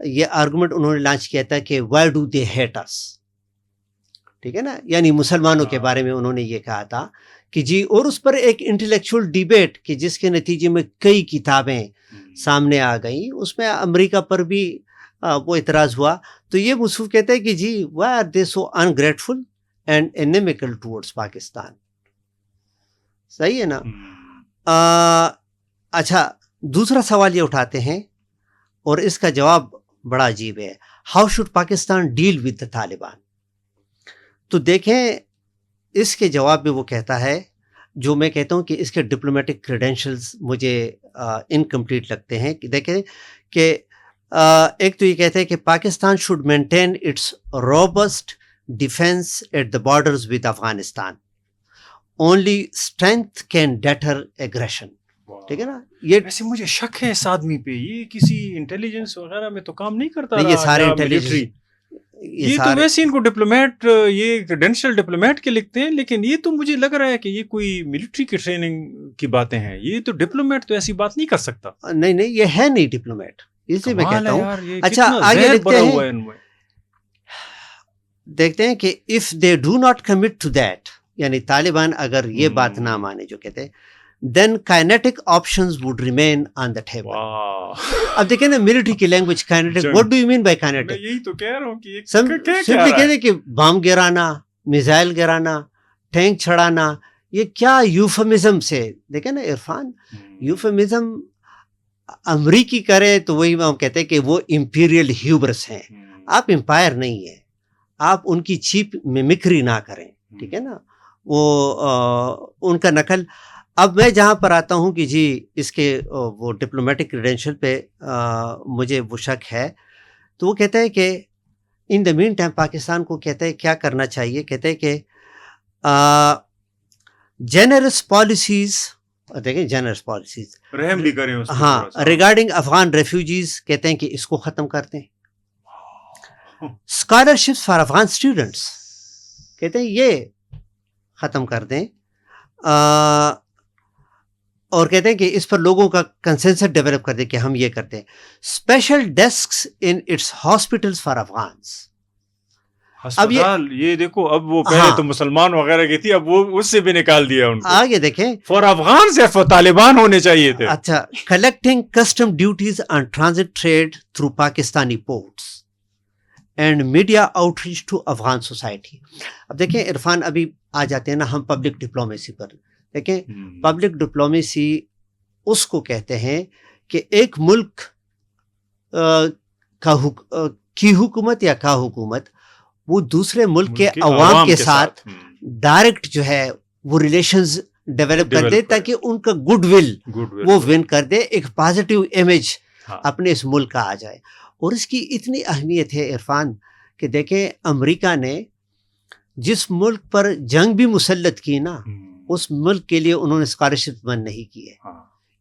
یہ آرگومنٹ انہوں نے لانچ کیا تھا کہ وائی ڈو دے ہیٹ اس، ٹھیک ہے نا. یعنی مسلمانوں کے بارے میں انہوں نے یہ کہا تھا کہ جی، اور اس پر ایک انٹلیکچوئل ڈیبیٹ کہ جس کے نتیجے میں کئی کتابیں سامنے آ گئیں، اس میں امریکہ پر بھی وہ اعتراض ہوا. تو یہ مصوف کہتے ہیں کہ جی why are they so ungrateful and inimical towards Pakistan. صحیح ہے نا. اچھا دوسرا سوال یہ اٹھاتے ہیں اور اس کا جواب بڑا عجیب ہے، how should Pakistan deal with the Taliban. تو دیکھیں اس کے جواب میں وہ کہتا ہے، جو میں کہتا ہوں کہ اس کے ڈپلومیٹک کریڈینشلز مجھے انکمپلیٹ لگتے ہیں. کہ دیکھیں کہ ایک تو یہ کہتے ہیں کہ Pakistan should maintain its robust defence at the borders with Afghanistan, only strength can deter aggression. ٹھیک ہے نا. یہ ویسے مجھے شک ہے اس آدمی پہ، یہ کسی انٹیلیجنس وغیرہ میں تو کام نہیں کرتا. یہ سارے انٹیلیجنس، یہ تو ویسے ان کو ڈپلومیٹ، یہ کریڈینشیل ڈپلومیٹ کے لکھتے ہیں، لیکن یہ تو مجھے لگ رہا ہے کہ یہ کوئی ملٹری کی ٹریننگ کی باتیں ہیں. یہ تو ڈپلومیٹ تو ایسی بات نہیں کر سکتا. نہیں نہیں، یہ ہے نہیں ڈپلومیٹ، اس لیے میں کہتا ہوں. اچھا آگے لکھتے ہیں، دیکھتے ہیں کہ if they do not commit to that, یعنی طالبان اگر یہ بات نہ مانے جو کہتے ہیں، then kinetic options would remain on the table. اب دیکھیں نا ملٹری کی language kinetic, what do you mean by kinetic؟ میں یہی تو کہہ رہا ہوں کہ سمپلی کہتے ہیں کہ بام گرانا، میزائل گرانا، ٹینک چھڑانا، یہ کیا یوفمزم سے. دیکھیں نا عرفان، یوفمزم امریکی کرے تو وہی ہم کہتے ہیں کہ وہ امپیریل ہیوبرس ہیں. آپ امپائر نہیں ہیں، آپ ان کی چیپ میمکری نہ کریں. ٹھیک ہے نا، وہ ان کا نقل. اب میں جہاں پر آتا ہوں کہ جی اس کے وہ ڈپلومیٹک کریڈینشل پہ مجھے وہ شک ہے، تو وہ کہتا ہے کہ ان دا مین ٹائم پاکستان کو کہتا ہے کیا کرنا چاہیے. کہتے ہیں کہ جنرس پالیسیز، دیکھیں جنرس پالیسیز، رحم بھی کریں اس ہاں، ریگارڈنگ افغان ریفیوجیز، کہتے ہیں کہ اس کو ختم کر دیں. اسکالرشپس فار افغان اسٹوڈنٹس، کہتے ہیں یہ ختم کر دیں. اور کہتے ہیں کہ اس پر لوگوں کا کنسنسس ڈیولپ کر دیں کہ ہم یہ کرتے ہیں. Special desks in its hospitals for Afghans. اب یہ دیکھو، اب وہ پہلے تو مسلمان وغیرہ کی تھی، اب وہ اس سے بھی نکال دیا ان کو. آگے دیکھیں، فار افغان صرف طالبان ہونے چاہیے تھے. اچھا، collecting custom duties on transit trade through Pakistani ports and media outreach to Afghan society. اب دیکھیں عرفان، ابھی آ جاتے ہیں نا ہم پبلک ڈپلومیسی پر. دیکھیں پبلک ڈپلومیسی اس کو کہتے ہیں کہ ایک ملک کی حکومت یا کا حکومت وہ دوسرے ملک کے عوام کے ساتھ ڈائریکٹ جو ہے وہ ریلیشنز ڈیولپ کر دے تاکہ ان کا گڈ ول وہ ون کر دے، ایک پازیٹیو امیج اپنے اس ملک کا آ جائے. اور اس کی اتنی اہمیت ہے عرفان کہ دیکھیں امریکہ نے جس ملک پر جنگ بھی مسلط کی نا اس ملک کے لیے انہوں نے اسکالرشپ بند نہیں کی ہے.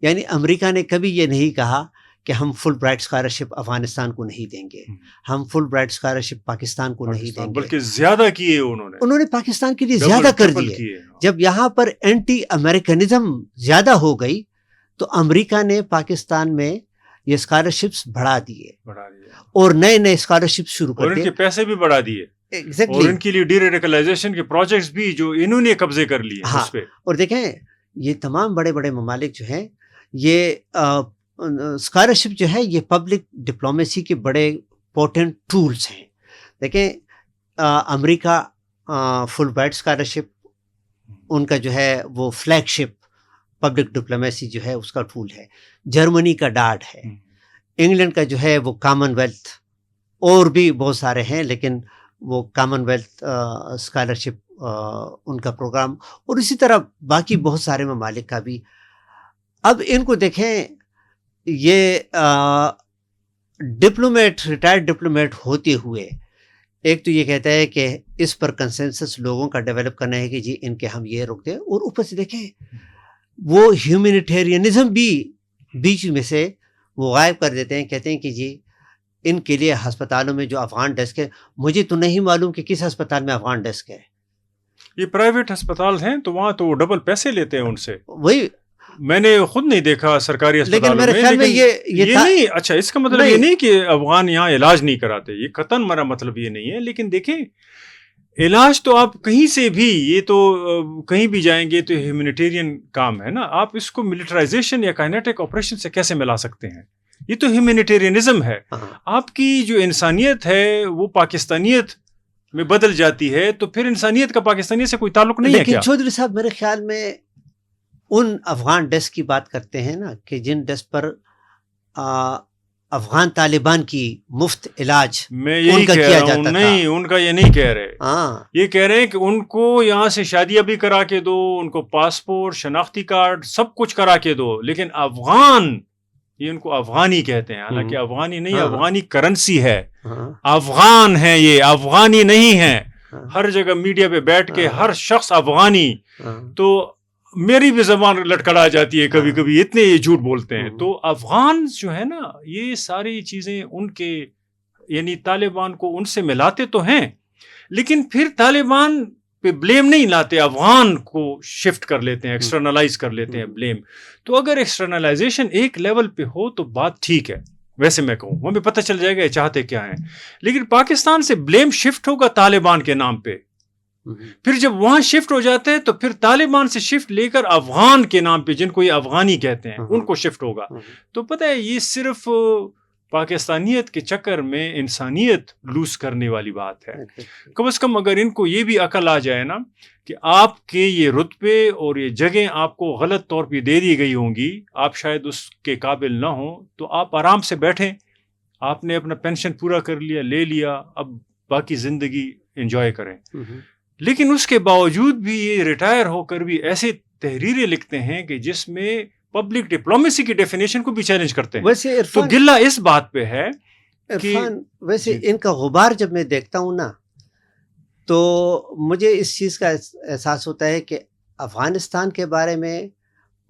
یعنی امریکہ نے کبھی یہ نہیں کہا کہ ہم فل برائٹ اسکالرشپ افغانستان کو نہیں دیں گے, ہم فل برائٹ اسکالرشپ پاکستان کو نہیں دیں گے, بلکہ زیادہ کیے انہوں نے پاکستان کے لیے زیادہ کر دیے. جب یہاں پر اینٹی امریکنزم زیادہ ہو گئی تو امریکہ نے پاکستان میں یہ اسکالرشپس بڑھا دیے اور نئے نئے اسکالرشپ شروع کر دیے, اور ان کے پیسے بھی بڑھا دیے. ایگزیکٹلی, اور ان کے لیے ڈی ریڈیکلائزیشن کے پروجیکٹس بھی جو انہوں نے قبضے کر لیے اس پہ. اور دیکھیں یہ تمام بڑے بڑے ممالک جو ہیں یہ اسکالرشپ جو ہے یہ پبلک ڈپلومیسی کے بڑے امپورٹنٹ ٹولس ہیں. دیکھیں امریکہ فل برائٹ اسکالرشپ ان کا جو ہے وہ فلیگ شپ پبلک ڈپلومیسی جو ہے اس کا ٹول ہے. جرمنی کا ڈاڈ ہے, انگلینڈ کا جو ہے وہ کامن ویلتھ, اور بھی بہت سارے ہیں لیکن وہ کامن ویلتھ اسکالرشپ ان کا پروگرام, اور اسی طرح باقی بہت سارے ممالک کا بھی. اب ان کو دیکھیں یہ ڈپلومیٹ ریٹائرڈ ڈپلومیٹ ہوتے ہوئے ایک تو یہ کہتا ہے کہ اس پر کنسنسس لوگوں کا ڈیولپ کرنا ہے کہ جی ان کے ہم یہ روک دیں, اور اوپر سے دیکھیں وہ ہیومینیٹیرینزم بھی بیچ میں سے وہ غائب کر دیتے ہیں. کہتے ہیں کہ جی ان کے لیے ہسپتالوں میں جو افغان ڈیسک ہے, مجھے تو نہیں معلوم کہ کس ہسپتال میں افغان ڈیسک ہے. یہ پرائیویٹ ہسپتال ہیں تو وہاں تو وہ ڈبل پیسے لیتے ہیں ان سے. وہی میں نے خود نہیں دیکھا سرکاری اسپتالوں لیکن میرے خیال میں یہ نہیں. اچھا, اس کا مطلب یہ نہیں کہ افغان یہاں علاج نہیں کراتے, یہ قطعاً میرا مطلب یہ نہیں ہے. لیکن دیکھیں علاج تو آپ کہیں سے بھی, یہ تو کہیں بھی جائیں گے تو ہیومینیٹیرین کام ہے نا. آپ اس کو ملٹرائزیشن یا کائنیٹک آپریشن سے کیسے ملا سکتے ہیں؟ یہ تو ہیومینیٹیرینزم ہے. آپ کی جو انسانیت ہے وہ پاکستانیت میں بدل جاتی ہے, تو پھر انسانیت کا پاکستانیت سے کوئی تعلق نہیں ہے کیا؟ لیکن چودھری صاحب میرے خیال میں ان افغان ڈیسک کی بات کرتے ہیں نا کہ جن ڈیسک پر افغان طالبان کی مفت علاج میں یہی کہہ رہا ہوں. نہیں, ان کا یہ نہیں کہہ رہے, یہ کہہ رہے ہیں کہ ان کو یہاں سے شادیاں بھی کرا کے دو, ان کو پاسپورٹ, شناختی کارڈ سب کچھ کرا کے دو, لیکن افغان یہ ان کو افغانی کہتے ہیں. حالانکہ افغانی نہیں, افغانی کرنسی ہے, افغان ہے, یہ افغانی نہیں ہے. ہر جگہ میڈیا پہ بیٹھ کے ہر شخص افغانی, تو میری بھی زبان لٹکڑا جاتی ہے کبھی کبھی, اتنے یہ جھوٹ بولتے ہیں. تو افغان جو ہے نا یہ ساری چیزیں ان کے یعنی طالبان کو ان سے ملاتے تو ہیں, لیکن پھر طالبان پہ بلیم نہیں لاتے, افغان کو شفٹ کر لیتے ہیں, ایکسٹرنلائز کر لیتے ہیں بلیم. تو اگر ایکسٹرنلائزیشن ایک لیول پہ ہو تو بات ٹھیک ہے, ویسے میں کہوں ہمیں پتہ چل جائے گا یہ چاہتے کیا ہیں. لیکن پاکستان سے بلیم شفٹ ہوگا طالبان کے نام پہ, پھر جب وہاں شفٹ ہو جاتے ہیں تو پھر طالبان سے شفٹ لے کر افغان کے نام پہ, جن کو یہ افغانی کہتے ہیں, ان کو شفٹ ہوگا. تو پتہ ہے یہ صرف پاکستانیت کے چکر میں انسانیت لوز کرنے والی بات ہے. کم از کم اگر ان کو یہ بھی عقل آ جائے نا کہ آپ کے یہ رتبے اور یہ جگہیں آپ کو غلط طور پہ دے دی گئی ہوں گی, آپ شاید اس کے قابل نہ ہوں, تو آپ آرام سے بیٹھیں, آپ نے اپنا پینشن پورا کر لیا, لے لیا, اب باقی زندگی انجوائے کریں. لیکن اس کے باوجود بھی یہ ریٹائر ہو کر بھی ایسے تحریریں لکھتے ہیں کہ جس میں پبلک ڈپلومیسی کی ڈیفینیشن کو بھی چیلنج کرتے ہیں. ویسے تو گلہ اس بات پہ ہے عرفان, ویسے ان کا غبار جب میں دیکھتا ہوں نا تو مجھے اس چیز کا احساس ہوتا ہے کہ افغانستان کے بارے میں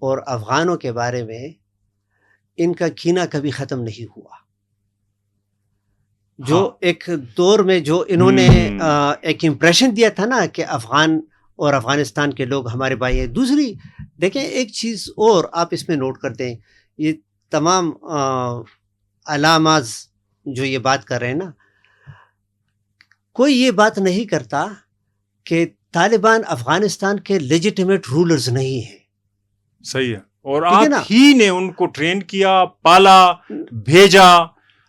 اور افغانوں کے بارے میں ان کا کینہ کبھی ختم نہیں ہوا. جو ایک دور میں جو انہوں نے ایک امپریشن دیا تھا نا کہ افغان اور افغانستان کے لوگ ہمارے بھائی ہیں. دوسری دیکھیں ایک چیز اور آپ اس میں نوٹ کرتے ہیں, یہ تمام علامات جو یہ بات کر رہے ہیں نا, کوئی یہ بات نہیں کرتا کہ طالبان افغانستان کے لیجیٹیمیٹ رولرز نہیں ہیں. صحیح ہے, اور آپ ہی نے ان کو ٹرین کیا, پالا, بھیجا,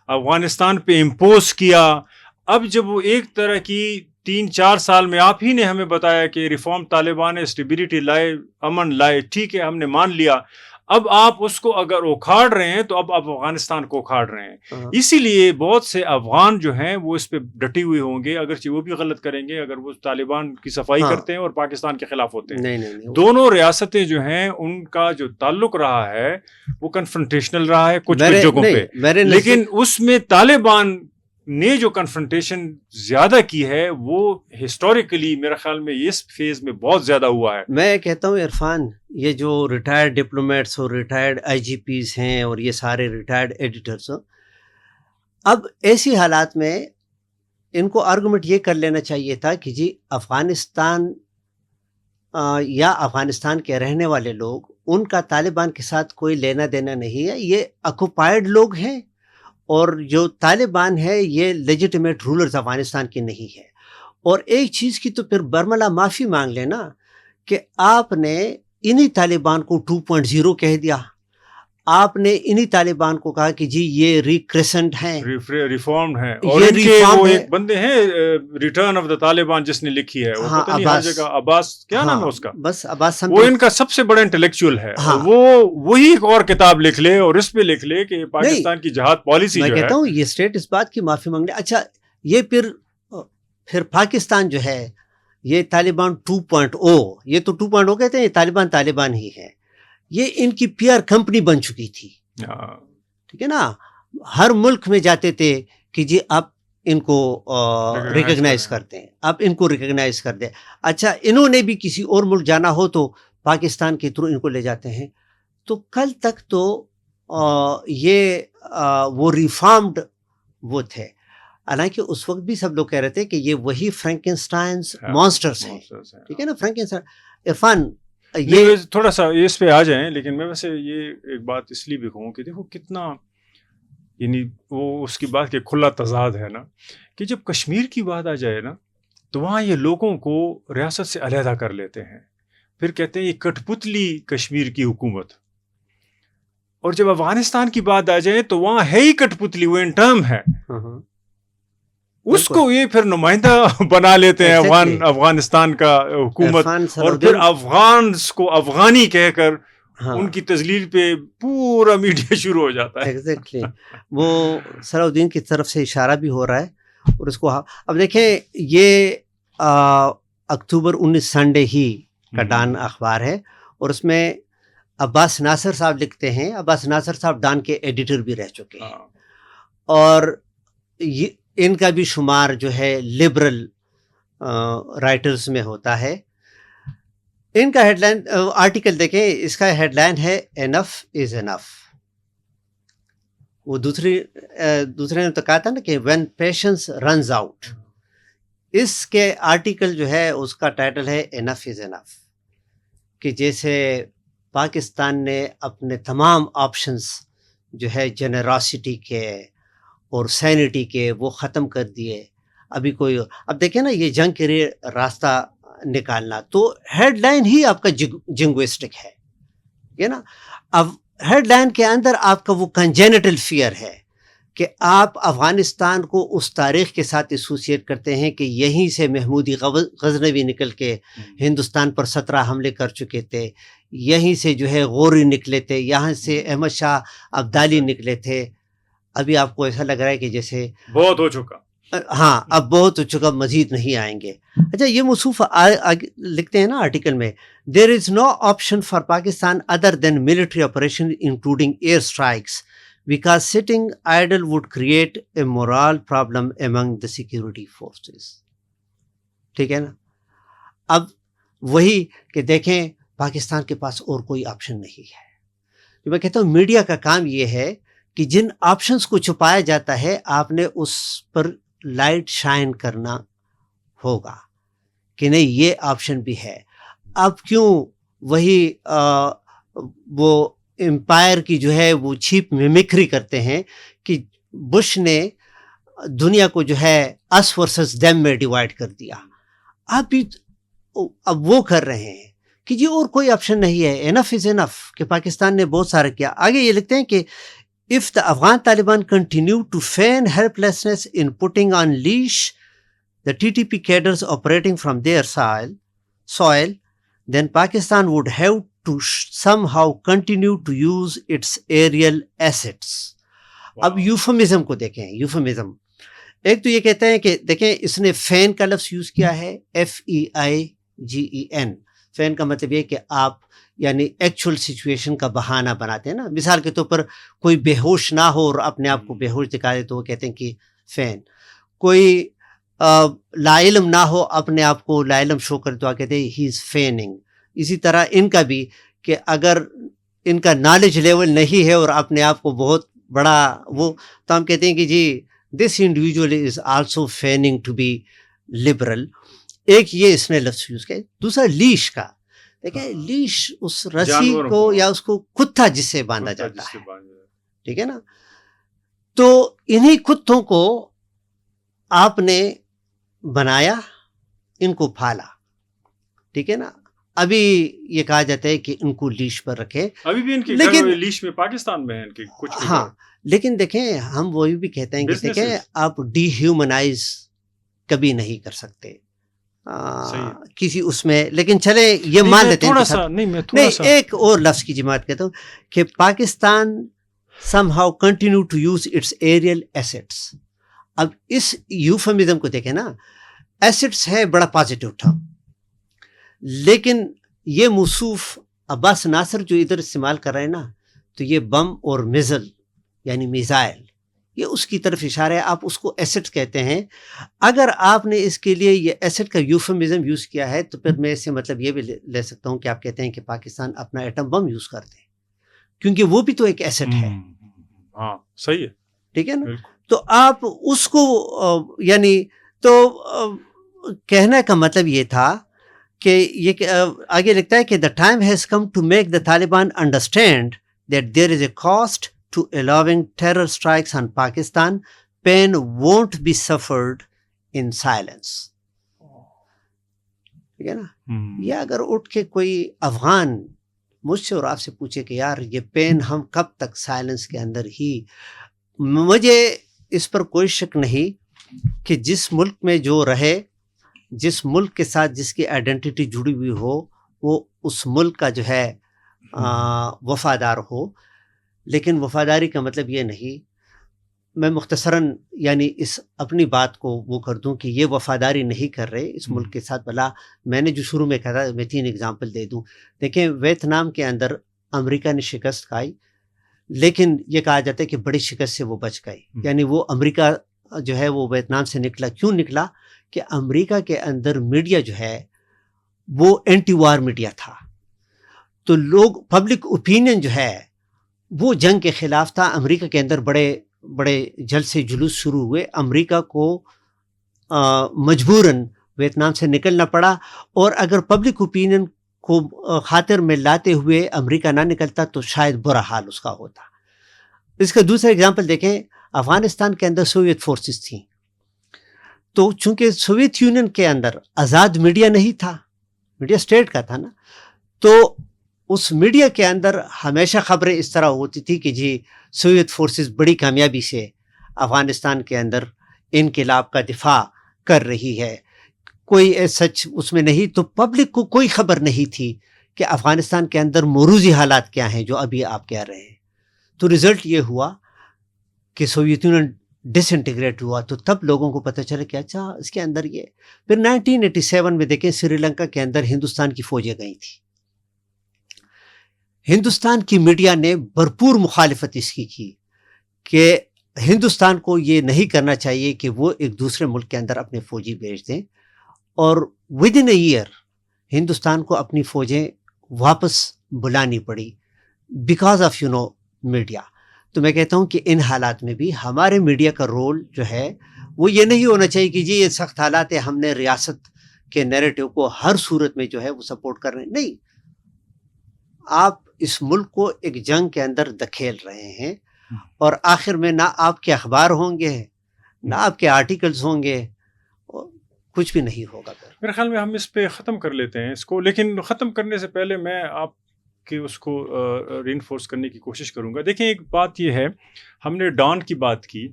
افغانستان پہ امپوز کیا. اب جب وہ ایک طرح کی 3-4 سال میں آپ ہی نے ہمیں بتایا کہ ریفارم طالبان نے اسٹیبلٹی لائے, امن لائے, ٹھیک ہے ہم نے مان لیا. اب آپ اس کو اگر اکھاڑ رہے ہیں تو اب آپ افغانستان کو اکھاڑ رہے ہیں. اسی لیے بہت سے افغان جو ہیں وہ اس پہ ڈٹے ہوئے ہوں گے, اگرچہ وہ بھی غلط کریں گے اگر وہ طالبان کی صفائی کرتے ہیں اور پاکستان کے خلاف ہوتے ہیں. دونوں ریاستیں جو ہیں ان کا جو تعلق رہا ہے وہ کنفرنٹیشنل رہا ہے کچھ جگہوں پہ, لیکن اس میں طالبان نے جو کنفرنٹیشن زیادہ کی ہے وہ ہسٹوریکلی میرے خیال میں اس فیز میں بہت زیادہ ہوا ہے. میں کہتا ہوں عرفان, یہ جو ریٹائرڈ ڈپلومیٹس اور ریٹائرڈ آئی جی پیز ہیں اور یہ سارے ریٹائرڈ ایڈیٹرس, اب ایسی حالات میں ان کو آرگومنٹ یہ کر لینا چاہیے تھا کہ جی افغانستان یا افغانستان کے رہنے والے لوگ, ان کا طالبان کے ساتھ کوئی لینا دینا نہیں ہے, یہ آکوپائڈ لوگ ہیں, اور جو طالبان ہے یہ لیجیٹمیٹ رولرز افغانستان کے نہیں ہے. اور ایک چیز کی تو پھر برملا معافی مانگ لینا کہ آپ نے انہی طالبان کو 2.0 کہہ دیا, آپ نے انہی طالبان کو کہا کہ جی یہ ریکریسنٹ ہیں, ریفارمڈ ہیں, اور ان کے وہ ایک بندے ہیں ریٹرن آف دا طالبان جس نے لکھی ہے, وہ پتہ نہیں ہر جگہ عباس کیا نام ہے اس کا, بس عباس, وہ ان کا سب سے بڑا انٹلیکچوئل ہے. وہ وہی ایک اور کتاب لکھ لے اور اس پہ لکھ لے کہ پاکستان کی جہاد پالیسی جو ہے, میں کہتا ہوں یہ اسٹیٹ اس بات کی معافی مانگنے. اچھا یہ پھر پاکستان جو ہے یہ طالبان 2.0, یہ تو 2.0 کہتے ہیں, یہ طالبان ہی ہے, یہ ان کی پی آر کمپنی بن چکی تھی. ٹھیک ہے نا, ہر ملک میں جاتے تھے کہ جی اب ان کو ریکگنائز کرتے ہیں, اب ان کو ریکگنائز کر دیں. اچھا انہوں نے بھی کسی اور ملک جانا ہو تو پاکستان کے تھرو ان کو لے جاتے ہیں. تو کل تک تو یہ وہ ریفارمڈ وہ تھے, حالانکہ اس وقت بھی سب لوگ کہہ رہے تھے کہ یہ وہی فرینکنسٹائنز مانسٹرز ہیں. ٹھیک ہے نا, فرینکنسٹائن. عرفان یہ تھوڑا سا اس پہ آ جائیں, لیکن میں ویسے یہ ایک بات اس لیے بھی کہوں کہ دیکھو کتنا, یعنی وہ اس کی بات کہ کھلا تضاد ہے نا, کہ جب کشمیر کی بات آ جائے نا تو وہاں یہ لوگوں کو ریاست سے علیحدہ کر لیتے ہیں, پھر کہتے ہیں یہ کٹ پتلی کشمیر کی حکومت. اور جب افغانستان کی بات آ جائے تو وہاں ہے ہی کٹ پتلی, وہ ان ٹرم ہے, اس کو یہ پھر نمائندہ بنا لیتے ہیں افغانستان کا حکومت, اور پھر افغانس کو افغانی کہہ کر ان کی تذلیل پہ پورا میڈیا شروع ہو جاتا ہے. ایگزیکٹلی وہ صلاح الدین کی طرف سے اشارہ بھی ہو رہا ہے. اور اس کو اب دیکھیں, یہ اکتوبر 19 سنڈے ہی کا ڈان اخبار ہے, اور اس میں عباس ناصر صاحب لکھتے ہیں. عباس ناصر صاحب ڈان کے ایڈیٹر بھی رہ چکے ہیں, اور ان کا بھی شمار جو ہے لبرل رائٹرز میں ہوتا ہے. ان کا ہیڈ لائن آرٹیکل دیکھیں, اس کا ہیڈ لائن ہے انف از انف. وہ دوسرے نے تو کہا تھا نا کہ وین پیشنس رنز آؤٹ, اس کے آرٹیکل جو ہے اس کا ٹائٹل ہے انف از انف. کہ جیسے پاکستان نے اپنے تمام آپشنس جو ہے جنراسٹی کے اور سینٹی کے وہ ختم کر دیے. ابھی کوئی, اب دیکھیں نا یہ جنگ کے لیے راستہ نکالنا, تو ہیڈ لائن ہی آپ کا جنگوسٹک ہے, یہ نا. اب ہیڈ لائن کے اندر آپ کا وہ کنجینٹل فیئر ہے کہ آپ افغانستان کو اس تاریخ کے ساتھ ایسوسیٹ کرتے ہیں کہ یہیں سے محمودی غزنوی نکل کے ہندوستان پر 17 حملے کر چکے تھے, یہیں سے جو ہے غوری نکلے تھے, یہاں سے احمد شاہ ابدالی نکلے تھے. ابھی آپ کو ایسا لگ رہا ہے کہ جیسے بہت ہو چکا, ہاں اب بہت ہو چکا, مزید نہیں آئیں گے. اچھا یہ موصوف لکھتے ہیں نا آرٹیکل میں, there is no option for Pakistan other than military operation including air strikes because sitting idle would create a moral problem among the security forces. ٹھیک ہے نا. اب وہی کہ دیکھیں پاکستان کے پاس اور کوئی آپشن نہیں ہے. میں کہتا ہوں میڈیا کا کام یہ ہے کہ جن آپشنس کو چھپایا جاتا ہے آپ نے اس پر لائٹ شائن کرنا ہوگا کہ نہیں یہ آپشن بھی ہے. اب کیوں وہی وہ امپائر کی جو ہے وہ چھیپ میمکری کرتے ہیں کہ بش نے دنیا کو جو ہے اس ورسز دیم میں ڈیوائڈ کر دیا. اب وہ کر رہے ہیں کہ جی اور کوئی آپشن نہیں ہے, انف از انف, کہ پاکستان نے بہت سارا کیا. آگے یہ لکھتے ہیں کہ if the Afghan Taliban continue to feign helplessness in putting on leash the TTP cadres operating from their soil, then Pakistan would have to somehow continue to use its aerial assets. اب یوفمزم کو دیکھیں. یوفمزم ایک تو یہ کہتے ہیں کہ دیکھیں اس نے فین کا لفظ یوز کیا ہے, FEIGEN. فین کا مطلب یہ کہ آپ یعنی ایکچوئل سچویشن کا بہانہ بناتے ہیں نا. مثال کے طور پر کوئی بے ہوش نہ ہو اور اپنے آپ کو بے ہوش دکھا دے تو وہ کہتے ہیں کہ فین. کوئی لا علم نہ ہو اپنے آپ کو لا علم شو کرے تو کہتے ہیں ہی از فیننگ. اسی طرح ان کا بھی کہ اگر ان کا نالج لیول نہیں ہے اور اپنے آپ کو بہت بڑا وہ, تو ہم کہتے ہیں کہ جی this individual is also feigning to be liberal. ایک یہ اس نے لفظ یوز کیا. دوسرا لیش کا, دیکھیں لیش اس رسی کو یا اس کو کتا جس سے باندھا جاتا ہے, ٹھیک ہے نا. تو انہی کتوں کو آپ نے بنایا, ان کو پھالا, ٹھیک ہے نا. ابھی یہ کہا جاتا ہے کہ ان کو لیش پر رکھے, ابھی بھی ان کے لیکن لیش میں پاکستان میں ہیں ان کے کچھ. ہاں لیکن دیکھیں ہم وہی بھی کہتے ہیں کہ دیکھیں آپ ڈی ہیومنائز کبھی نہیں کر سکتے کسی اس میں. لیکن چلے یہ مان لیتے ہیں نہیں. ایک اور لفظ کی جماعت کہتا ہوں کہ Pakistan somehow continue to use its aerial assets. اب اس یوفمزم کو دیکھیں نا, ایسٹس ہے بڑا پازیٹیو ٹرم, لیکن یہ موصوف عباس ناصر جو ادھر استعمال کر رہے ہیں نا, تو یہ بم اور میزل یعنی میزائل, یہ اس کی طرف اشارہ ہے. آپ اس کو ایسٹ کہتے ہیں. اگر آپ نے اس کے لیے یہ ایسٹ کا یوفمزم یوز کیا ہے تو پھر میں اس سے مطلب یہ بھی لے سکتا ہوں کہ آپ کہتے ہیں کہ پاکستان اپنا ایٹم بم یوز کرتے ہیں, کیونکہ وہ بھی تو ایک ایسٹ ہے. ہاں صحیح ہے, ٹھیک ہے نا. تو آپ اس کو یعنی تو کہنے کا مطلب یہ تھا کہ یہ آگے لکھتا ہے کہ the time has come to make the Taliban understand that there is a cost to allowing terror strikes on Pakistan. Pain won't be suffered in silence. ٹھیک ہے نا. یہ اگر اٹھ کے کوئی افغان مجھ سے اور آپ سے پوچھے کہ یار یہ پین ہم کب تک سائلنس کے اندر ہی, مجھے اس پر کوئی شک نہیں کہ جس ملک میں جو رہے, جس ملک کے ساتھ جس کی آئیڈینٹی جڑی ہوئی ہو, وہ اس ملک کا جو ہے وفادار ہو. لیکن وفاداری کا مطلب یہ نہیں, میں مختصراً یعنی اس اپنی بات کو وہ کر دوں کہ یہ وفاداری نہیں کر رہے اس ملک کے ساتھ. بلا میں نے جو شروع میں کہا تھا, میں 3 اگزامپل دے دوں. دیکھیں ویتنام کے اندر امریکہ نے شکست کھائی, لیکن یہ کہا جاتا ہے کہ بڑی شکست سے وہ بچ گئی. یعنی وہ امریکہ جو ہے وہ ویتنام سے نکلا. کیوں نکلا؟ کہ امریکہ کے اندر میڈیا جو ہے وہ اینٹی وار میڈیا تھا, تو لوگ پبلک اوپینین جو ہے وہ جنگ کے خلاف تھا. امریکہ کے اندر بڑے جلسے جلوس شروع ہوئے. امریکہ کو مجبوراً ویتنام سے نکلنا پڑا, اور اگر پبلک اوپینین کو خاطر میں لاتے ہوئے امریکہ نہ نکلتا تو شاید برا حال اس کا ہوتا. اس کا دوسرا اگزامپل دیکھیں, افغانستان کے اندر سوویت فورسز تھیں, تو چونکہ سوویت یونین کے اندر آزاد میڈیا نہیں تھا, میڈیا اسٹیٹ کا تھا نا, تو اس میڈیا کے اندر ہمیشہ خبریں اس طرح ہوتی تھی کہ جی سوویت فورسز بڑی کامیابی سے افغانستان کے اندر انقلاب کا دفاع کر رہی ہے. کوئی سچ اس میں نہیں, تو پبلک کو کوئی خبر نہیں تھی کہ افغانستان کے اندر موروثی حالات کیا ہیں جو ابھی آپ کہہ رہے ہیں. تو رزلٹ یہ ہوا کہ سوویت یونین ڈس انٹیگریٹ ہوا, تو تب لوگوں کو پتہ چلا کہ اچھا اس کے اندر یہ. پھر 1987 میں دیکھیں سری لنکا کے اندر ہندوستان کی فوجیں گئی تھیں. ہندوستان کی میڈیا نے بھرپور مخالفت اس کی کہ ہندوستان کو یہ نہیں کرنا چاہیے کہ وہ ایک دوسرے ملک کے اندر اپنے فوجی بھیج دیں, اور with in a year Hindustan کو اپنی فوجیں واپس بلانی پڑی بیکاز آف میڈیا. تو میں کہتا ہوں کہ ان حالات میں بھی ہمارے میڈیا کا رول جو ہے وہ یہ نہیں ہونا چاہیے کہ جی یہ سخت حالات ہے, ہم نے ریاست کے نیریٹو کو ہر صورت میں جو ہے وہ سپورٹ کر رہے ہیں. نہیں, آپ اس ملک کو ایک جنگ کے اندر دھکیل رہے ہیں, اور آخر میں نہ آپ کے اخبار ہوں گے نہ آپ کے آرٹیکلز ہوں گے, کچھ بھی نہیں ہوگا. میرے خیال میں ہم اس پہ ختم کر لیتے ہیں اس کو, لیکن ختم کرنے سے پہلے میں آپ کے اس کو ری انفورس کرنے کی کوشش کروں گا. دیکھیں ایک بات یہ ہے, ہم نے ڈان کی بات کی,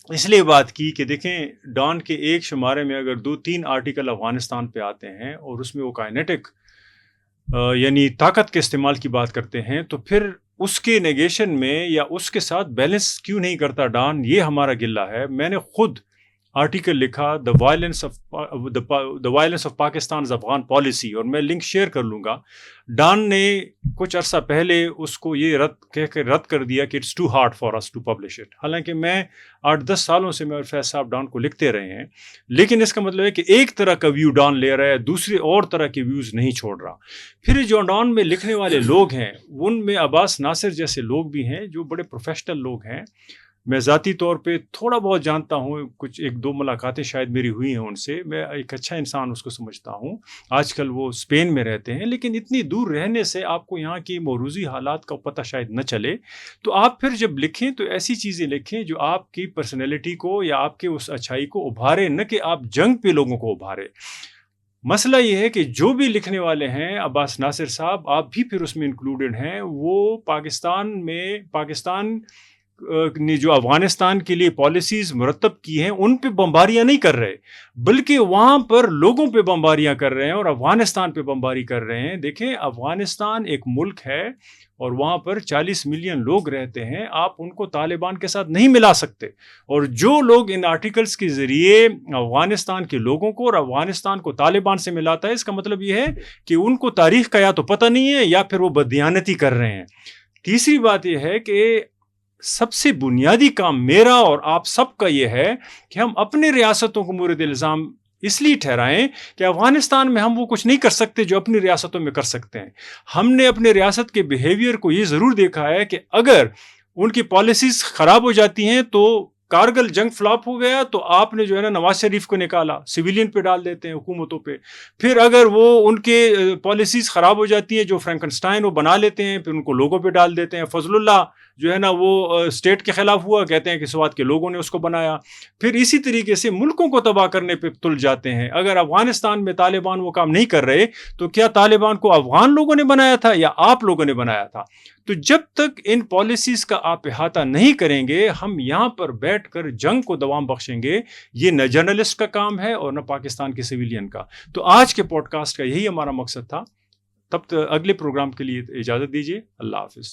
اس لیے بات کی کہ دیکھیں ڈان کے ایک شمارے میں اگر 2-3 آرٹیکل افغانستان پہ آتے ہیں اور اس میں وہ کائنیٹک یعنی طاقت کے استعمال کی بات کرتے ہیں، تو پھر اس کے نیگیشن میں یا اس کے ساتھ بیلنس کیوں نہیں کرتا ڈان؟ یہ ہمارا گلہ ہے. میں نے خود آرٹیکل لکھا the violence of Pakistan Afghan policy, اور میں لنک شیئر کر لوں گا. ڈان نے کچھ عرصہ پہلے اس کو یہ رد کر دیا کہ it's too hard for us to publish it. حالانکہ میں 8-10 سالوں سے میں اور فیض صاحب ڈان کو لکھتے رہے ہیں، لیکن اس کا مطلب ہے کہ ایک طرح کا ویو ڈان لے رہا ہے، دوسری اور طرح کے ویوز نہیں چھوڑ رہا. پھر جو ڈان میں لکھنے والے لوگ ہیں ان میں عباس ناصر جیسے لوگ بھی ہیں جو بڑے پروفیشنل لوگ ہیں. میں ذاتی طور پہ تھوڑا بہت جانتا ہوں، کچھ 1-2 ملاقاتیں شاید میری ہوئی ہیں ان سے. میں ایک اچھا انسان اس کو سمجھتا ہوں. آج کل وہ اسپین میں رہتے ہیں، لیکن اتنی دور رہنے سے آپ کو یہاں کی موروثی حالات کا پتہ شاید نہ چلے. تو آپ پھر جب لکھیں تو ایسی چیزیں لکھیں جو آپ کی پرسنالٹی کو یا آپ کے اس اچھائی کو ابھارے، نہ کہ آپ جنگ پہ لوگوں کو ابھارے. مسئلہ یہ ہے کہ جو بھی لکھنے والے ہیں، عباس ناصر صاحب آپ بھی پھر اس میں انکلوڈڈ ہیں، وہ پاکستان نے جو افغانستان کے لیے پالیسیز مرتب کی ہیں ان پہ بمباریاں نہیں کر رہے، بلکہ وہاں پر لوگوں پہ بمباریاں کر رہے ہیں اور افغانستان پہ بمباری کر رہے ہیں. دیکھیں، افغانستان ایک ملک ہے اور وہاں پر 40 ملین لوگ رہتے ہیں. آپ ان کو طالبان کے ساتھ نہیں ملا سکتے. اور جو لوگ ان آرٹیکلز کے ذریعے افغانستان کے لوگوں کو اور افغانستان کو طالبان سے ملاتا ہے، اس کا مطلب یہ ہے کہ ان کو تاریخ کا یا تو پتہ نہیں ہے یا پھر وہ بددیانتی کر رہے ہیں. تیسری بات یہ ہے کہ سب سے بنیادی کام میرا اور آپ سب کا یہ ہے کہ ہم اپنے ریاستوں کو مورد الزام اس لیے ٹھہرائیں کہ افغانستان میں ہم وہ کچھ نہیں کر سکتے جو اپنی ریاستوں میں کر سکتے ہیں. ہم نے اپنے ریاست کے بیہیویئر کو یہ ضرور دیکھا ہے کہ اگر ان کی پالیسیز خراب ہو جاتی ہیں تو کارگل جنگ فلاپ ہو گیا تو آپ نے جو ہے نا نواز شریف کو نکالا، سویلین پہ ڈال دیتے ہیں، حکومتوں پہ. پھر اگر وہ ان کے پالیسیز خراب ہو جاتی ہیں جو فرینکنسٹائن وہ بنا لیتے ہیں، پھر ان کو لوگوں پہ ڈال دیتے ہیں. فضل اللہ جو ہے نا وہ اسٹیٹ کے خلاف ہوا، کہتے ہیں کہ سوات کے لوگوں نے اس کو بنایا. پھر اسی طریقے سے ملکوں کو تباہ کرنے پہ تل جاتے ہیں. اگر افغانستان میں طالبان وہ کام نہیں کر رہے تو کیا طالبان کو افغان لوگوں نے بنایا تھا یا آپ لوگوں نے بنایا تھا؟ تو جب تک ان پالیسیز کا آپ احاطہ نہیں کریں گے، ہم یہاں پر بیٹھ کر جنگ کو دوام بخشیں گے. یہ نہ جرنلسٹ کا کام ہے اور نہ پاکستان کے سویلین کا. تو آج کے پوڈ کاسٹ کا یہی ہمارا مقصد تھا. تب تک اگلے پروگرام کے لیے اجازت دیجیے. اللہ حافظ.